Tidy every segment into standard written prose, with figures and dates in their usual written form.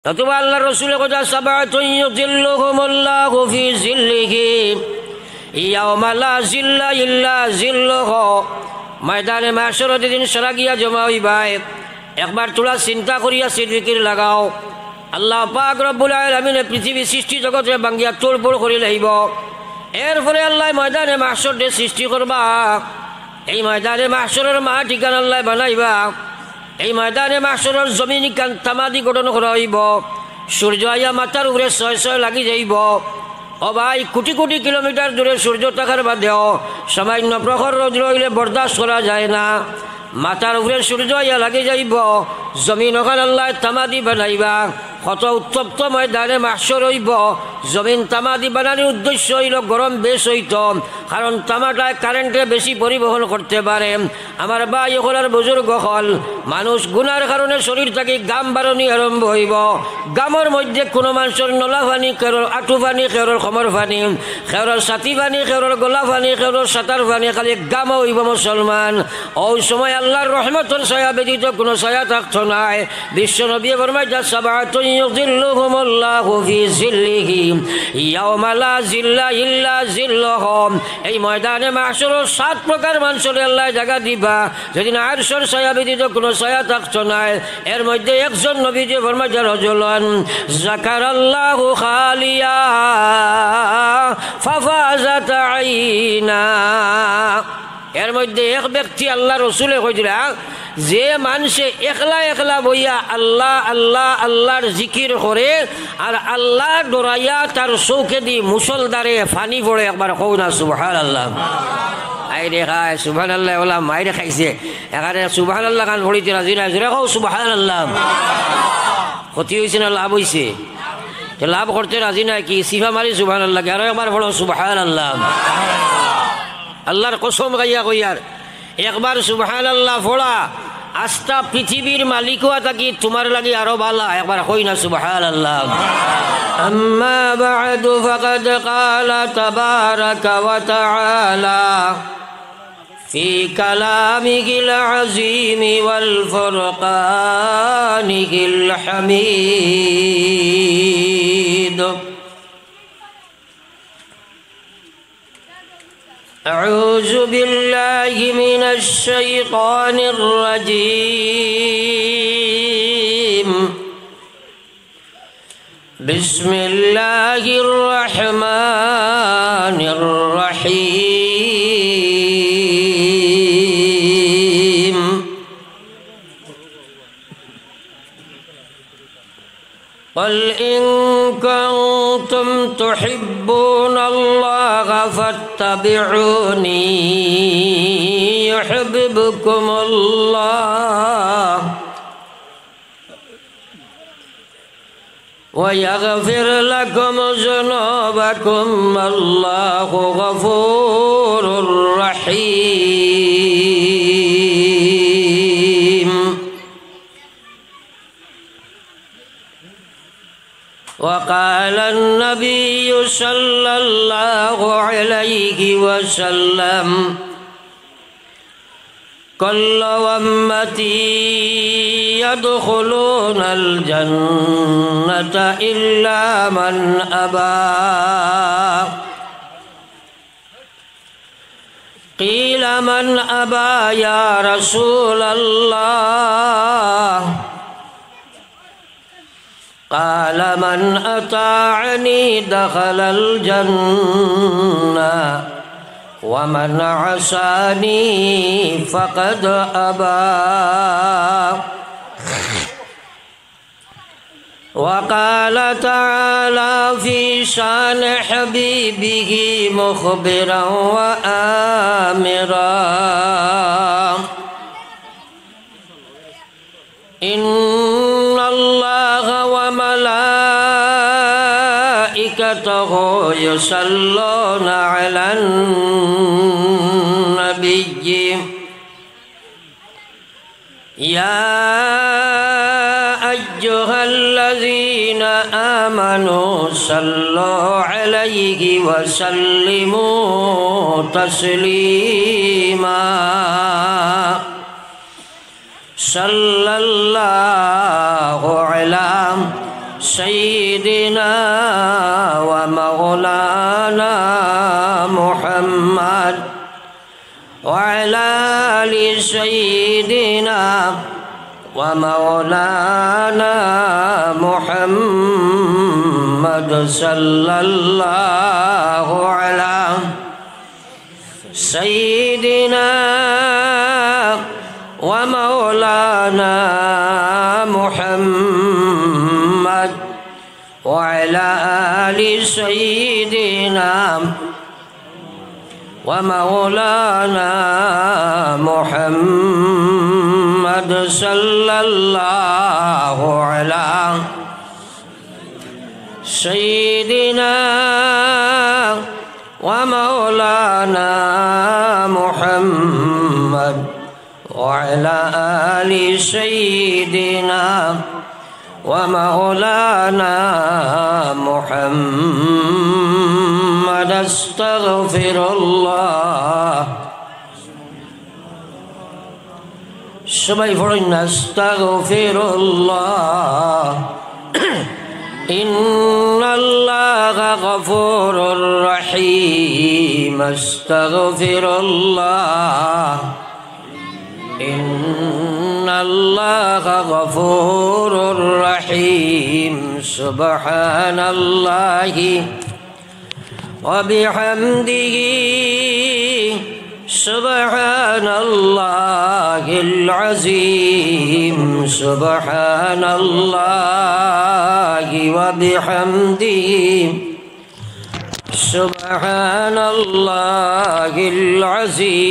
অথবা আল্লাহর রাসূলের কথা, সাবাতুন ইউযিল্লুহুমুল্লাহু ফি জিল্লিহি ইয়াওমা লা জিল্লা ইল্লা জিল্লুহু। ময়দানে মাহশরত দিন সারা গিয়া জমা হইবাই। একবার তোরা চিন্তা করিয়া জিকির লাগাও। আল্লাহ পাক রব্বুল আলামিনে পৃথিবী সৃষ্টি জগতে বাঙ্গিয়া তোড়ফোড় করে লাইব। এরপরে আল্লাহ ময়দানে মাহশর দে সৃষ্টি করবা। এই ময়দানে মাহশরের মাঠ ঠিকানা আল্লাহ বানাইবা। এই ময়দানে মাহশরের জমিন কান তামাদি গঠন করা হইব। সূর্য আইয়া মাথার উপরে ছয় ছয় লাগি যাইব। ও ভাই, কোটি কোটি কিলোমিটার দূরে সূর্য থাকার বাদেও সামান্য প্রখর রৌদ্র হইলে বরদাস্ত করা যায় না। মাথার উপরে সূর্য আইয়া লাগি যাইব। জমিন ওখান আল্লাহ তামাদি বানাইবা। কত উত্তপ্ত ময়দানে মাহশর হইব। জমিন তামাদি বানানোর উদ্দেশ্য হইল গরম বেশ হইত, কারণ তামাটায় কারেন্টে বেশি পরিবহন করতে পারে। আমার ভাই হলার বুজুর্গ হল, মানুষ গুনার কারণে শরীর থেকে গাম বারণি আরম্ভ হইব। গামের মধ্যে কোনো মানুষের নলা পানি, কেউর আঁটু পানি, কেউর খমর পানি, কেউর ছাতি পানি, কেউর গোলা পানি, কেউর সাঁতার পানি, খালি গামও হইব মুসলমান। ওই সময় আল্লাহর রহমতের ছায়া ব্যতীত কোনো ছায়া থাকতো নাই। বিশ্ব নবী ফরমাইয়া, সাবাতুন ইউযিল্লুহুমুল্লাহু ফি জিল্লিহি ইয়াওমা লা জিল্লা ইল্লা জিল্লুহু। এই ময়দানে মাহশরের 7 প্রকার মানুষের আল্লাহ জায়গা দিবা, যেদিন আরশের ছায়া ব্যতীত কোনো ছায়া থাকতো নাই। এর মধ্যে একজন নবীজি ফরমাইয়া, রাজুলান যাকারাল্লাহু খালিয়া ফাফাজাত আইনা। এর মধ্যে এক ব্যক্তি আল্লাহ রসুলে কইরা, যে মানুষে একলা একলা বইয়া আল্লাহ আল্লাহ আল্লাহর জিকির করে আর আল্লাহ ডরাইয়া তার চৌকে দি মুসলদারে ফানি পড়ে। একবার কও না সুবহানাল্লাহ। আইরে খায় সুবহানাল্লাহ, ওলা মাইরে খাইছে। এখানে সুবহানাল্লাহ গান পড়িতে রাজি নাই, জোরে কও সুবহানাল্লাহ। ক্ষতি হয়েছে না লাভ হয়েছে? লাভ করতে রাজি নাই কি? সিফা মারি সুবহানাল্লাহ, আরো একবার পড়ো সুবহানাল্লাহ। আল্লাহর কসম গাইয়া কইয়ার একবার সুবহানাল্লাহ পড়া আস্তা পৃথিবীর মালিকও থাকি তোমার লাগি আরো ভালো। একবার কই না সুবহানাল্লাহ। আম্মা বা'দু ফাকাদ ক্বালা তাবারাকা ওয়া তাআলা ফি কালামিহিল আযীম ওয়াল ফুরকানিহিল হামিদ। أعوذ بالله من الشيطان الرجيم. بسم الله الرحمن الرحيم. قل إن كنتم تحبون الله فاتبعوني يحببكم الله ويغفر لكم ذنوبكم الله غفور رحيم. وقال النبي صلى الله عليه وسلم كل أمتي يدخلون الجنة إلا من أبى. قيل من أبى يا رسول الله؟ قال من أطاعني دخل الجنة ومن عصاني فقد أبى. وقال تعالى في شان حبيبه مخبرا وآمرا إن الله وملائكته يصلون على النبي يا أيها الذين آمنوا صلوا عليه وسلموا تسليما. صلى الله على سيدنا ومولانا محمد وعلى آل سيدنا ومولانا محمد صلى الله على سيدنا ومولانا محمد وعلى آل سيدنا ومولانا محمد صلى الله على سيدنا ومولانا محمد وعلى آل سيدنا ومولانا محمد استغفر الله সবাই পড়ুন আস্তাগফিরুল্লাহ ইন্নাল্লাহা গফুরুর রহিম আস্তাগফিরুল্লাহ ইন্নাল্লাহা গফুরুর রহিম সুবহানাল্লাহি ওয়া বিহামদিহি সুবহানাল্লাহিল আযীম সুবহানাল্লাহি ওয়া বিহামদিহি সুবহানাল্লাহিল আযীম।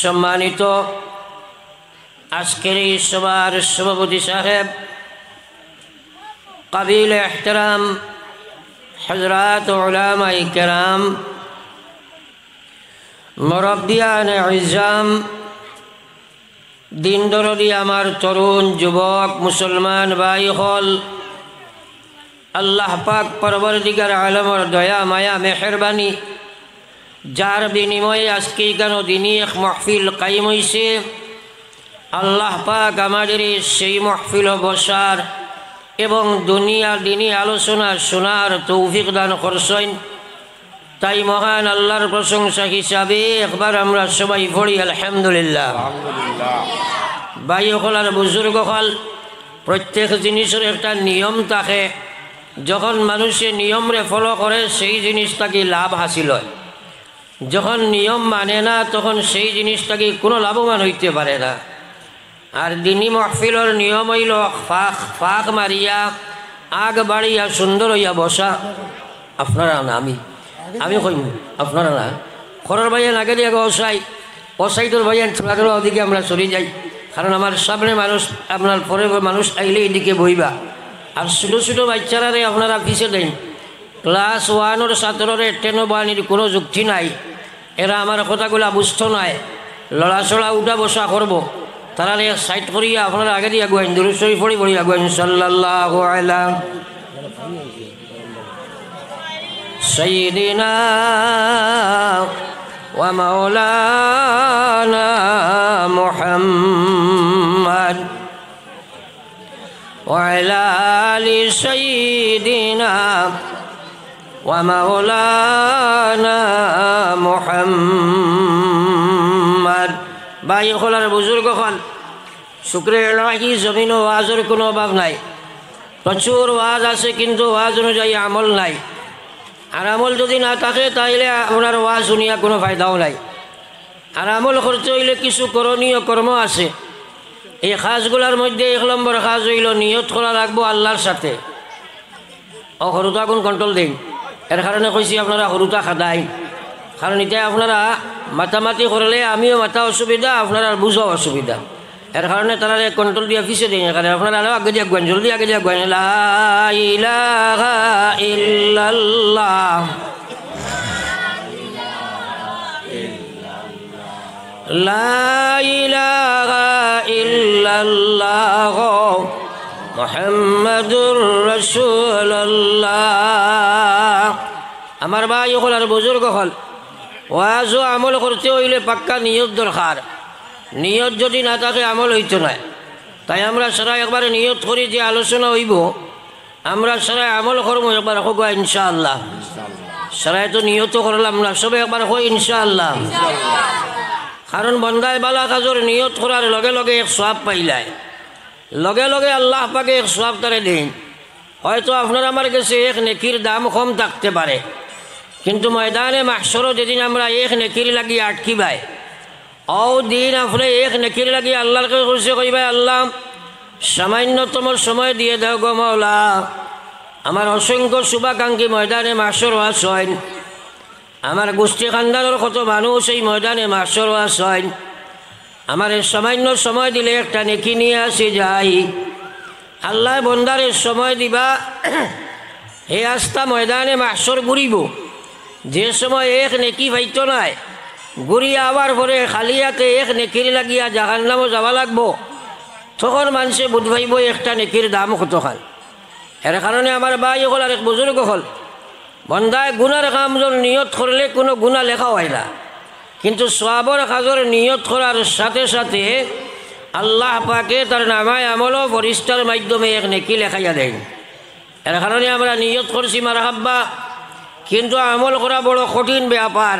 সম্মানিত আজকের এই সভার সভাপতি সাহেব, কাবিল ইহতিরাম হযরত উলামায়ে কেরাম, মুরব্বিয়ানে ইজাম, দিন দরদি আমার তরুণ যুবক মুসলমান ভাই হল, আল্লাহ পাক পরবর্তীকার আলমের দয়া মায়া মেহরবানি, যার বিনিময়ে আজকে কেন দিনই এক মাহফিল কায়েম হয়েছে, আল্লাহ পাক আমাদের সেই মাহফিল বসার এবং দুনিয়া দিনী আলোচনা শোনার তৌফিক দান করছেন। তাই মহান আল্লাহর প্রশংসা হিসাবে একবার আমরা সবাই পড়ি আলহামদুলিল্লাহ। ভাই হল আর বুজুর্গ হল, প্রত্যেক জিনিসের একটা নিয়ম থাকে। যখন মানুষে নিয়মরে ফলো করে সেই জিনিসটাকে লাভ হাসিল হয়, যখন নিয়ম মানে না তখন সেই জিনিসটাকে কোনো লাভবান হইতে পারে না। আর দিনী মাহফিলের নিয়ম হইল ফাঁক ফাঁক মারিয়া আগ বাড়িয়া সুন্দর হইয়া বসা। আপনারা না, আমি কইম আপনারা না, খরর ভাইয়ান আগে দিয়ে অসাই অসাইটোর ভাইয়ান ছোড়া ছোড়া ওদিকে আমরা চলে যাই, কারণ আমার সামনে মানুষ, আপনার পরে মানুষ আইলে এদিকে বইবা। আর ছোটো ছোটো বাচ্চারারে আপনারা পিছিয়ে দেন। ক্লাস 1 ছাত্ররে 10 বানির কোনো যুক্তি নাই, এরা আমার কথাগুলা বুঝতো নয়, লড়াচড়া উঠা বসা করবো। তারা সাইড করিয়া আপনারা আগে দিয়ে আগুয়াইন, দুরূদ শরীফ পড়ি পড়ি আগুয়াইন। সাল্লাল্লাহু আলা সাইয়্যিদিনা ওয়া মাওলানা মুহাম্মদ ওয়া আলা আলি সাইয়্যিদিনা ওয়া মাওলানা মুহাম্মদ। ভাই হলার বুজুর্গ হল, শুক্রের এলাকি জমিন ও ওয়াজের কোনো অভাব নাই। প্রচুর ওয়াজ আছে কিন্তু ওয়াজ অনুযায়ী আমল নাই। আর আমল যদি না থাকে তাহলে আপনার ওয়াজ শুনিয়া কোনো ফায়দাও নাই। আর আমল করতে হইলে কিছু করণীয় কর্ম আছে। এই কাজগুলোর মধ্যে 1 নম্বর কাজ হইল নিয়ত করা লাগবো আল্লাহর সাথে। সরুতা কোন কন্ট্রোল দিন, এর কারণে কইছি আপনারা সরুতা খাদাই, কারণ এটা আপনারা মাতামাতি করলে আমিও মাথা অসুবিধা, আপনারা বুঝাও অসুবিধা। এর কারণে তারা কন্ট্রোল দিয়ে পিছিয়ে দিন, কারণ আপনারা আগে দিয়ে আগুয়ান, জলদি আগে দিয়ে আগুয়ান। লা ইলাহা ইল্লাল্লাহ লা ইলাহা ইল্লাল্লাহ মুহাম্মাদুর রাসূলুল্লাহ। আমার ভাই হল আর বুজুর্গ হল, ওয়াজ ও আমল করতে হইলে পাক্কা নিয়ত দরকার। নিয়ত যদি না থাকে আমল হইতো না। তাই আমরা সারা একবারে নিয়ত করি যে আলোচনা হইব আমরা সারা আমল করবো একবার হোক ইনশাআল্লাহ। সারাই তো নিয়ত করলাম না, সবে একবার হয় ইনশাআল্লাহ। কারণ বন্দায় বালা কাজর নিয়ত করার লগে লগে এক সওয়াব পাইলায়, লগে লগে আল্লাহ পাকে এক সওয়াব তারে দেন। হয়তো আপনার আমার কাছে এক নেকির দাম কম থাকতে পারে, কিন্তু ময়দানে মাহশরও যেদিন আমরা এক নেকির লাগি আটকিবাই, ও দিন আপনি এক নেকির লাগি আল্লাহর কাছে কইবাই, আল্লাহ সামান্যতম সময় দিয়ে দাও গো মাওলা। আমার অসংখ্য শুভাকাঙ্ক্ষী ময়দানে মাহশর ওয়াজ হয়, আমার গোষ্ঠী খানদানের কত মানুষ এই ময়দানে মাহশর ওয়াজ হয়। আমার সামান্য সময় দিলে একটা নেকি নিয়ে আসি যাই। আল্লাহ বন্দারে সময় দিবা, হে আস্তা ময়দানে মাহশর ঘুরিব, যে সময় এক নেকি পাইতো নাই ঘুরিয়া আবার পরে খালি হাতে এক নেকির লাগিয়া জাহান্নামও যাওয়া লাগবো, তখন মানুষে বুধ ভাইব একটা নেকির দাম কত খান। এর কারণে আমার ভাই হল আর এক বুজুর্গ হল, বন্দায় গুনার কাম নিয়ত করলে কোনো গুণা লেখা হয় না, কিন্তু সওয়াবের কাজের নিয়ত করার সাথে সাথে আল্লাহ পাকে তার নামায় আমল ফরিস্তার মাধ্যমে এক নেকি লেখাইয়া দেন। এর কারণে আমরা নিয়ত করছি মারহাব্বা, কিন্তু আমল করা বড় কঠিন ব্যাপার।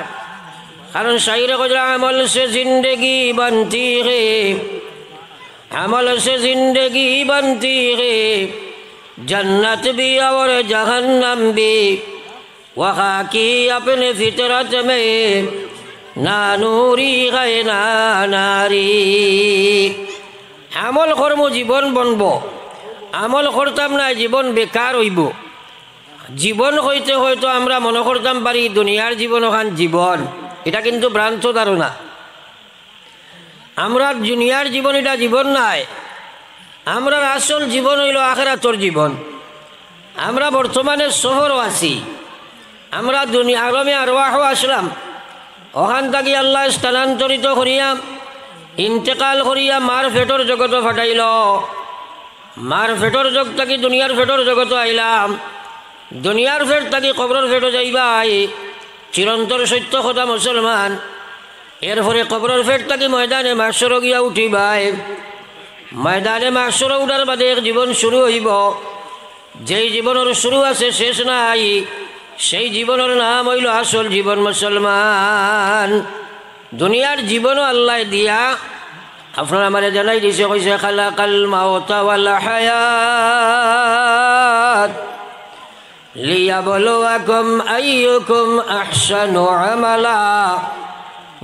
কারণ শাইরে কইরা আমল সে জিন্দেগি বানতি হে, আমল সে জিন্দেগি বানতি হে, जन्नत भी और जहन्नम भी वहाँ की अपने फितरत में ना नूरी है ना नारी। আমল কর্ম জীবন বনব, আমল করতাম না জীবন বেকার হইব। জীবন হইতে হয়তো আমরা মনে করতাম পারি দুনিয়ার জীবন ওখান জীবন, এটা কিন্তু ভ্রান্ত ধারণা। আমরা দুনিয়ার জীবন এটা জীবন নাই, আমরা আসল জীবন হইল আখিরাতের জীবন। আমরা বর্তমানে শহরও আছি, আমরা দুনিয়া আলমে আরওয়াহও আসলাম, ওখান থেকে আল্লাহ স্থানান্তরিত করিয়া ইন্তেকাল করিয়া মার ফেটর জগত ফাটাইল, মার ফেটর জগ থাকি দুনিয়ার ফেটর জগত আইলাম, দুনিয়ার ফেট থাকি কবরের ফেটও যাইবাই, চিরন্তর সত্য কথা মুসলমান। এরপরে কবরের ফেট থাকি ময়দানে মাহশর গিয়া উঠিবাই, ময়দানে মাহশর উঠার বাদে এক জীবন শুরু হইব, যেই জীবনের শুরু আছে শেষ নাই, সেই জীবনের নাম হইল আসল জীবন মুসলমান। দুনিয়ার জীবনও আল্লাহ দিয়া আপনারা আমারে জানাই দিছে, কইছে খালাকাল মাউতা ওয়াল হায়াত লিয়াবলুয়াকুম আইয়ুকুম আহসানু আমালা।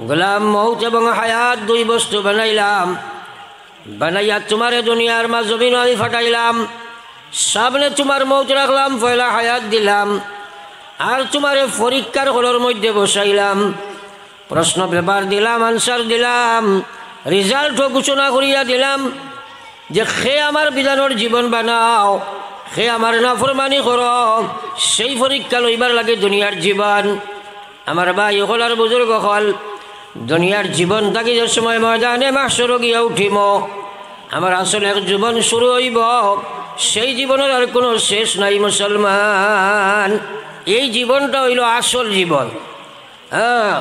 গোলাম মৌত এবং হায়াত দুই বস্তু বানাইলাম, বানাইয়া তোমারে দুনিয়ার মা জমিন আমি ফাটাইলাম, সামনে তোমার মৌত রাখলাম, পয়লা হায়াত দিলাম, আর তোমারে পরীক্ষার হলের মধ্যে বসাইলাম, প্রশ্ন পেপার দিলাম, আনসার দিলাম, রেজাল্টও ঘোষণা করিয়া দিলাম যে সে আমার বিধানের জীবন বানাও, সে আমার নাফরমানি কর, সেই পরীক্ষা লইবার লাগে দুনিয়ার জীবন। আমার ভাই হল আর বুজুর্গ হল, দুনিয়ার জীবন থাকি যে সময় ময়দানে মাহশর গিয়া উঠিম, আমার আসলে এক জীবন শুরু হইব, সেই জীবনের আর কোনো শেষ নাই মুসলমান। এই জীবনটা হইল আসল জীবন। হ্যাঁ,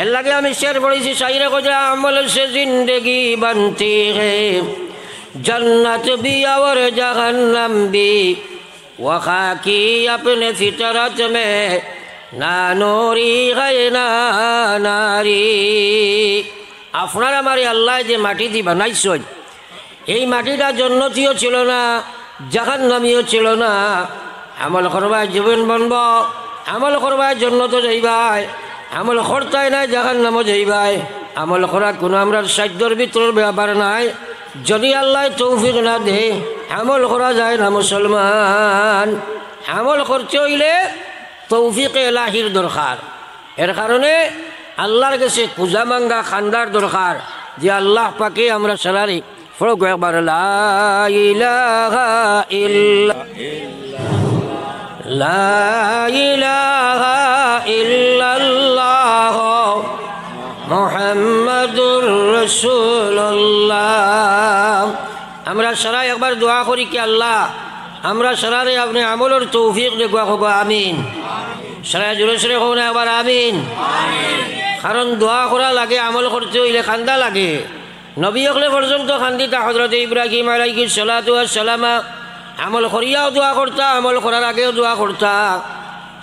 এর লাগে আমি শের পড়েছি শাইরে কইরা, আমল সে জিন্দেগি বানতি হে, जन्नत भी और जहन्नम भी वहाँ की अपने फितरत में ना नूरी है ना नारी। আপনার আমার আল্লাহ যে মাটি দিয়ে বানাইছেন, এই মাটিটা জন্নতিও ছিল না, জাহান্নামীও ছিল না। আমল করবায় জীবন বনব, আমল করবায় জন্নত যাইবাই, আমল করতাই নাই জাহান্নামও যাইবাই। আমল করা কোনো আমরা সাধ্যর ভিতর ব্যাপার নাই, যদি আল্লাহ তৌফিক না দে আমল করা যায় না মুসলমান। আমল করতে হইলে তৌফিক এলাহির দরকার। এর কারণে আল্লাহর কাছে পূজা মাঙ্গা খান্দার দরকার, যে আল্লাহ পাকে আমরা সালারি ফরক একবার লা ইলাহা ইল্লাল্লাহ মুহাম্মাদুর রাসূলুল্লাহ। আমরা সারা একবার দোয়া করি কি আল্লাহ আমরা সারারে আপনি আমলের তৌফিক দেখবা, হোক আমিন। সারা জোরে সরে হোক না একবার আমিন। কারণ দোয়া করা লাগে, আমল করতে হইলে কান্দা লাগে। নবী হকলে পর্যন্ত খান্দিতা হযরত ইব্রাহিম আলাইহিস সালাতু ওয়াস সালাম আমল করিয়াও দোয়া করতা, আমল করার আগেও দোয়া করতা।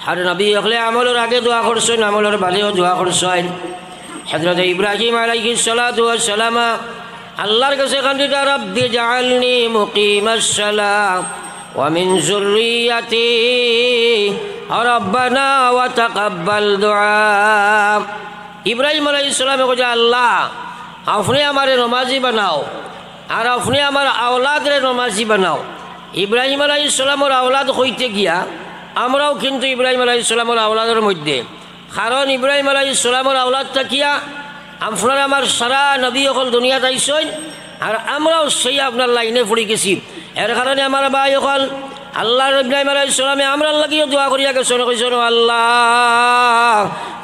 আর নবী হকলে আমলের আগে দোয়া করছেন, আমলের বাদেও দোয়া করছেন। হযরত ইব্রাহিম আলাইহিস সালাতু ওয়াস সালাম আল্লাহর কাছে খান্দিতা, রব্বি জাআলনি মুকিমাস সালাত ওয়া মিন যুররিয়াতি রব্বানা ওয়া তাকাব্বাল দুআ। ইব্রাহিম আলাইহিস সালামে কইছে, আল্লাহ আপনি আমারে নমাজি বানাও আর আপনি আমার আওলাদরে নমাজি বানাও। ইব্রাহিম আলাইহিস সালামের আওলাদ হইতে গিয়া আমরাও কিন্তু ইব্রাহিম আলাইহিস সালামের আওলাদের মধ্যে, কারণ ইব্রাহিম আলাইহিস সালামের আওলাদ থাকিয়া আপনারা আমার সারা নবী সকল দুনিয়াত আইসেন আর আমরাও সেই আপনার লাইনে পড়ে গেছি। এর কারণে আমার ভাই সকল আল্লাহ ইব্রাহিম আলাইহিস সালামে আমরা লাগিও দোয়া করিয়া গেছেন, কইছেন আল্লাহ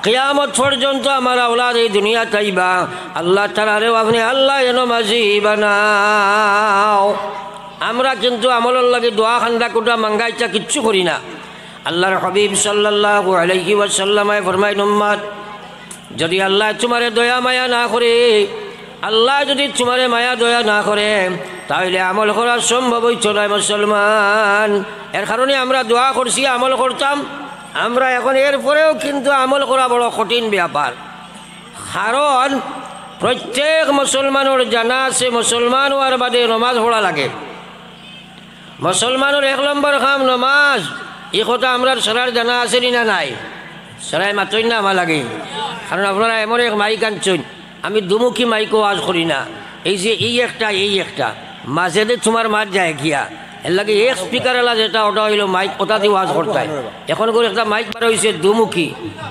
কিয়ামত পর্যন্ত আমার আওলাদ এই দুনিয়াত আইবা, আল্লাহ তাআলারেও আপনি আল্লাহ নমাজি বানাও। আমরা কিন্তু আমলের লাগে দোয়া খান্দা কোটা মাঙ্গা ইচ্ছা কিচ্ছু করি না। আল্লাহর হাবিব সাল্লাল্লাহু আলাইহি ওয়াসাল্লামে ফরমাইন, উম্মত যদি আল্লাহ তোমারে দয়া মায়া না করে, আল্লাহ যদি তোমারে মায়া দয়া না করে, তাহলে আমল করা সম্ভব হইতো না মুসলমান। এর কারণে আমরা দোয়া করছি, আমল করতাম আমরা এখন, এরপরেও কিন্তু আমল করা বড় কঠিন ব্যাপার। কারণ প্রত্যেক মুসলমানের জানা আছে মুসলমান হওয়ার বাদে নমাজ পড়া লাগে। মুসলমানের এক নম্বর কাম নমাজ, এই কথা আমরা সারার জানা আছে না নাই? সারাই মাত্রই না আমার লাগে, কারণ আপনারা এমন এক মাইক আনছেন, আমি দুমুখী মাইকও আওয়াজ করি না। এই যে এই একটা মাঝে দিয়ে তোমার মাছ যায় গিয়া, এর লাগে এক স্পিকার এলা যেটা ওটা হইল মাইক, ওটা দিয়ে আওয়াজ করতে হয়। এখন করে একটা মাইক বার হয়েছে দুমুখী,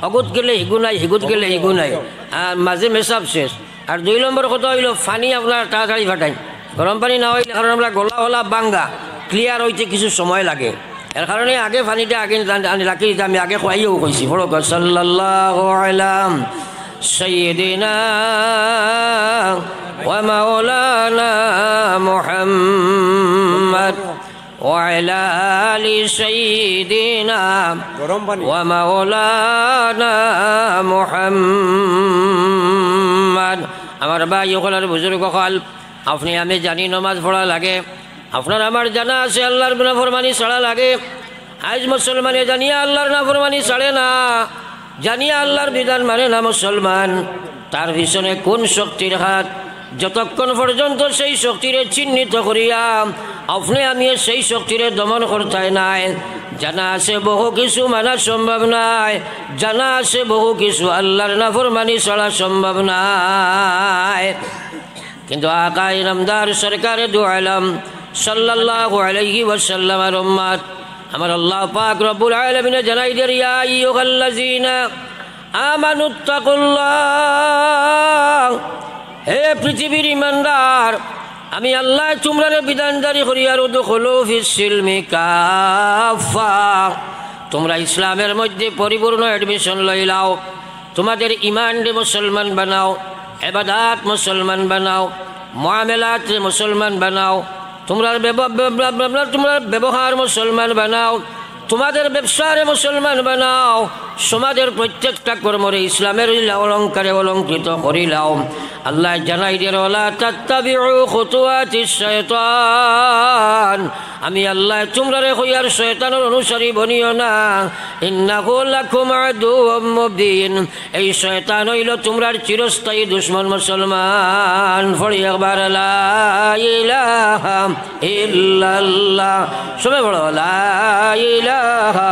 অগুত গেলে হিগু নাই, হিগুত গেলে হিগু নাই, আর মাঝে মেসাব শেষ। আর 2 নম্বর কথা হইল পানি আপনার তাড়াতাড়ি ফাটাই, গরম পানি না হইলে কারণ আমরা গলা হলা বাঙ্গা ক্লিয়ার হইতে কিছু সময় লাগে। এর কারণে আগে পানিটা আগে রাখি দিতে আমি আগে খুয়াইও কইছি। বড় সাল্লাল্লাহু আলা সাইয়্যিদিনা ওয়া মাওলানা মুহাম্মদ ওয়া আলা আলি সাইয়্যিদিনা ওয়া মাওলানা মুহাম্মদ। আমার ভাই ওখানের বুজুর্গ কল, আপনি আমি জানি নামাজ পড়া লাগে, আপনার আমার জানা আছে আল্লাহর নাফরমানি ছাড়া লাগে। আজ মুসলমানে জানিয়া আল্লাহর নাফরমানি ছাড়ে না, জানিয়া আল্লাহর বিধান মানে না মুসলমান। তার পিছনে কোন শক্তির হাত? যতক্ষণ পর্যন্ত সেই শক্তিরে চিহ্নিত করিয়া আপনি আমি সেই শক্তিরে দমন করতে নাই, জানা আছে বহু কিছু মানা সম্ভব নাই, জানা আছে বহু কিছু আল্লাহর নাফরমানি ছাড়া সম্ভব নাই। কিন্তু আকা ইনামদার সরকার দু আলম সাল্লাল্লাহু আলাইহি ওয়াসাল্লামের উম্মত আমার আল্লাহ পাক রব্বুল আলামিন জানাই দেন, ইয়া আইয়ুহাল্লাযীনা আমানুত্তাকুল্লাহ, হে পৃথিবীর ইমানদার, আমি আল্লাহ তোমরা বিধানদারি করিয়ার উদখুলু ফিস সিলমি কাফা, তোমরা ইসলামের মধ্যে পরিপূর্ণ অ্যাডমিশন লইলাও, তোমাদের ইমান মুসলমান বানাও, ইবাদত মুসলমান বানাও, মুআমালাত মুসলমান বানাও, তোমরা ব্যবহার মুসলমান বানাও, তোমাদের ব্যবসারে মুসলমান বানাও, সমাজের প্রত্যেকটা কর্মরে ইসলামের অলঙ্কারে অলঙ্কৃত করিলাও। আল্লাহ জানাই দেন, ওয়ালা তাত্তাবিউ খুতুওয়াতিশ শায়তান, আমি আল্লাহ তোমরা কইয়ার শয়তানের অনুসারী বনিও না। ইন্নাহু লাকুম আদুউম মুবিন, এই শয়তান হইল তোমরার চিরস্থায়ী দুশমন মুসলমান। পড়ি একবার লা ইলাহা ইল্লাল্লাহ, সবাই বলো লা ইলাহা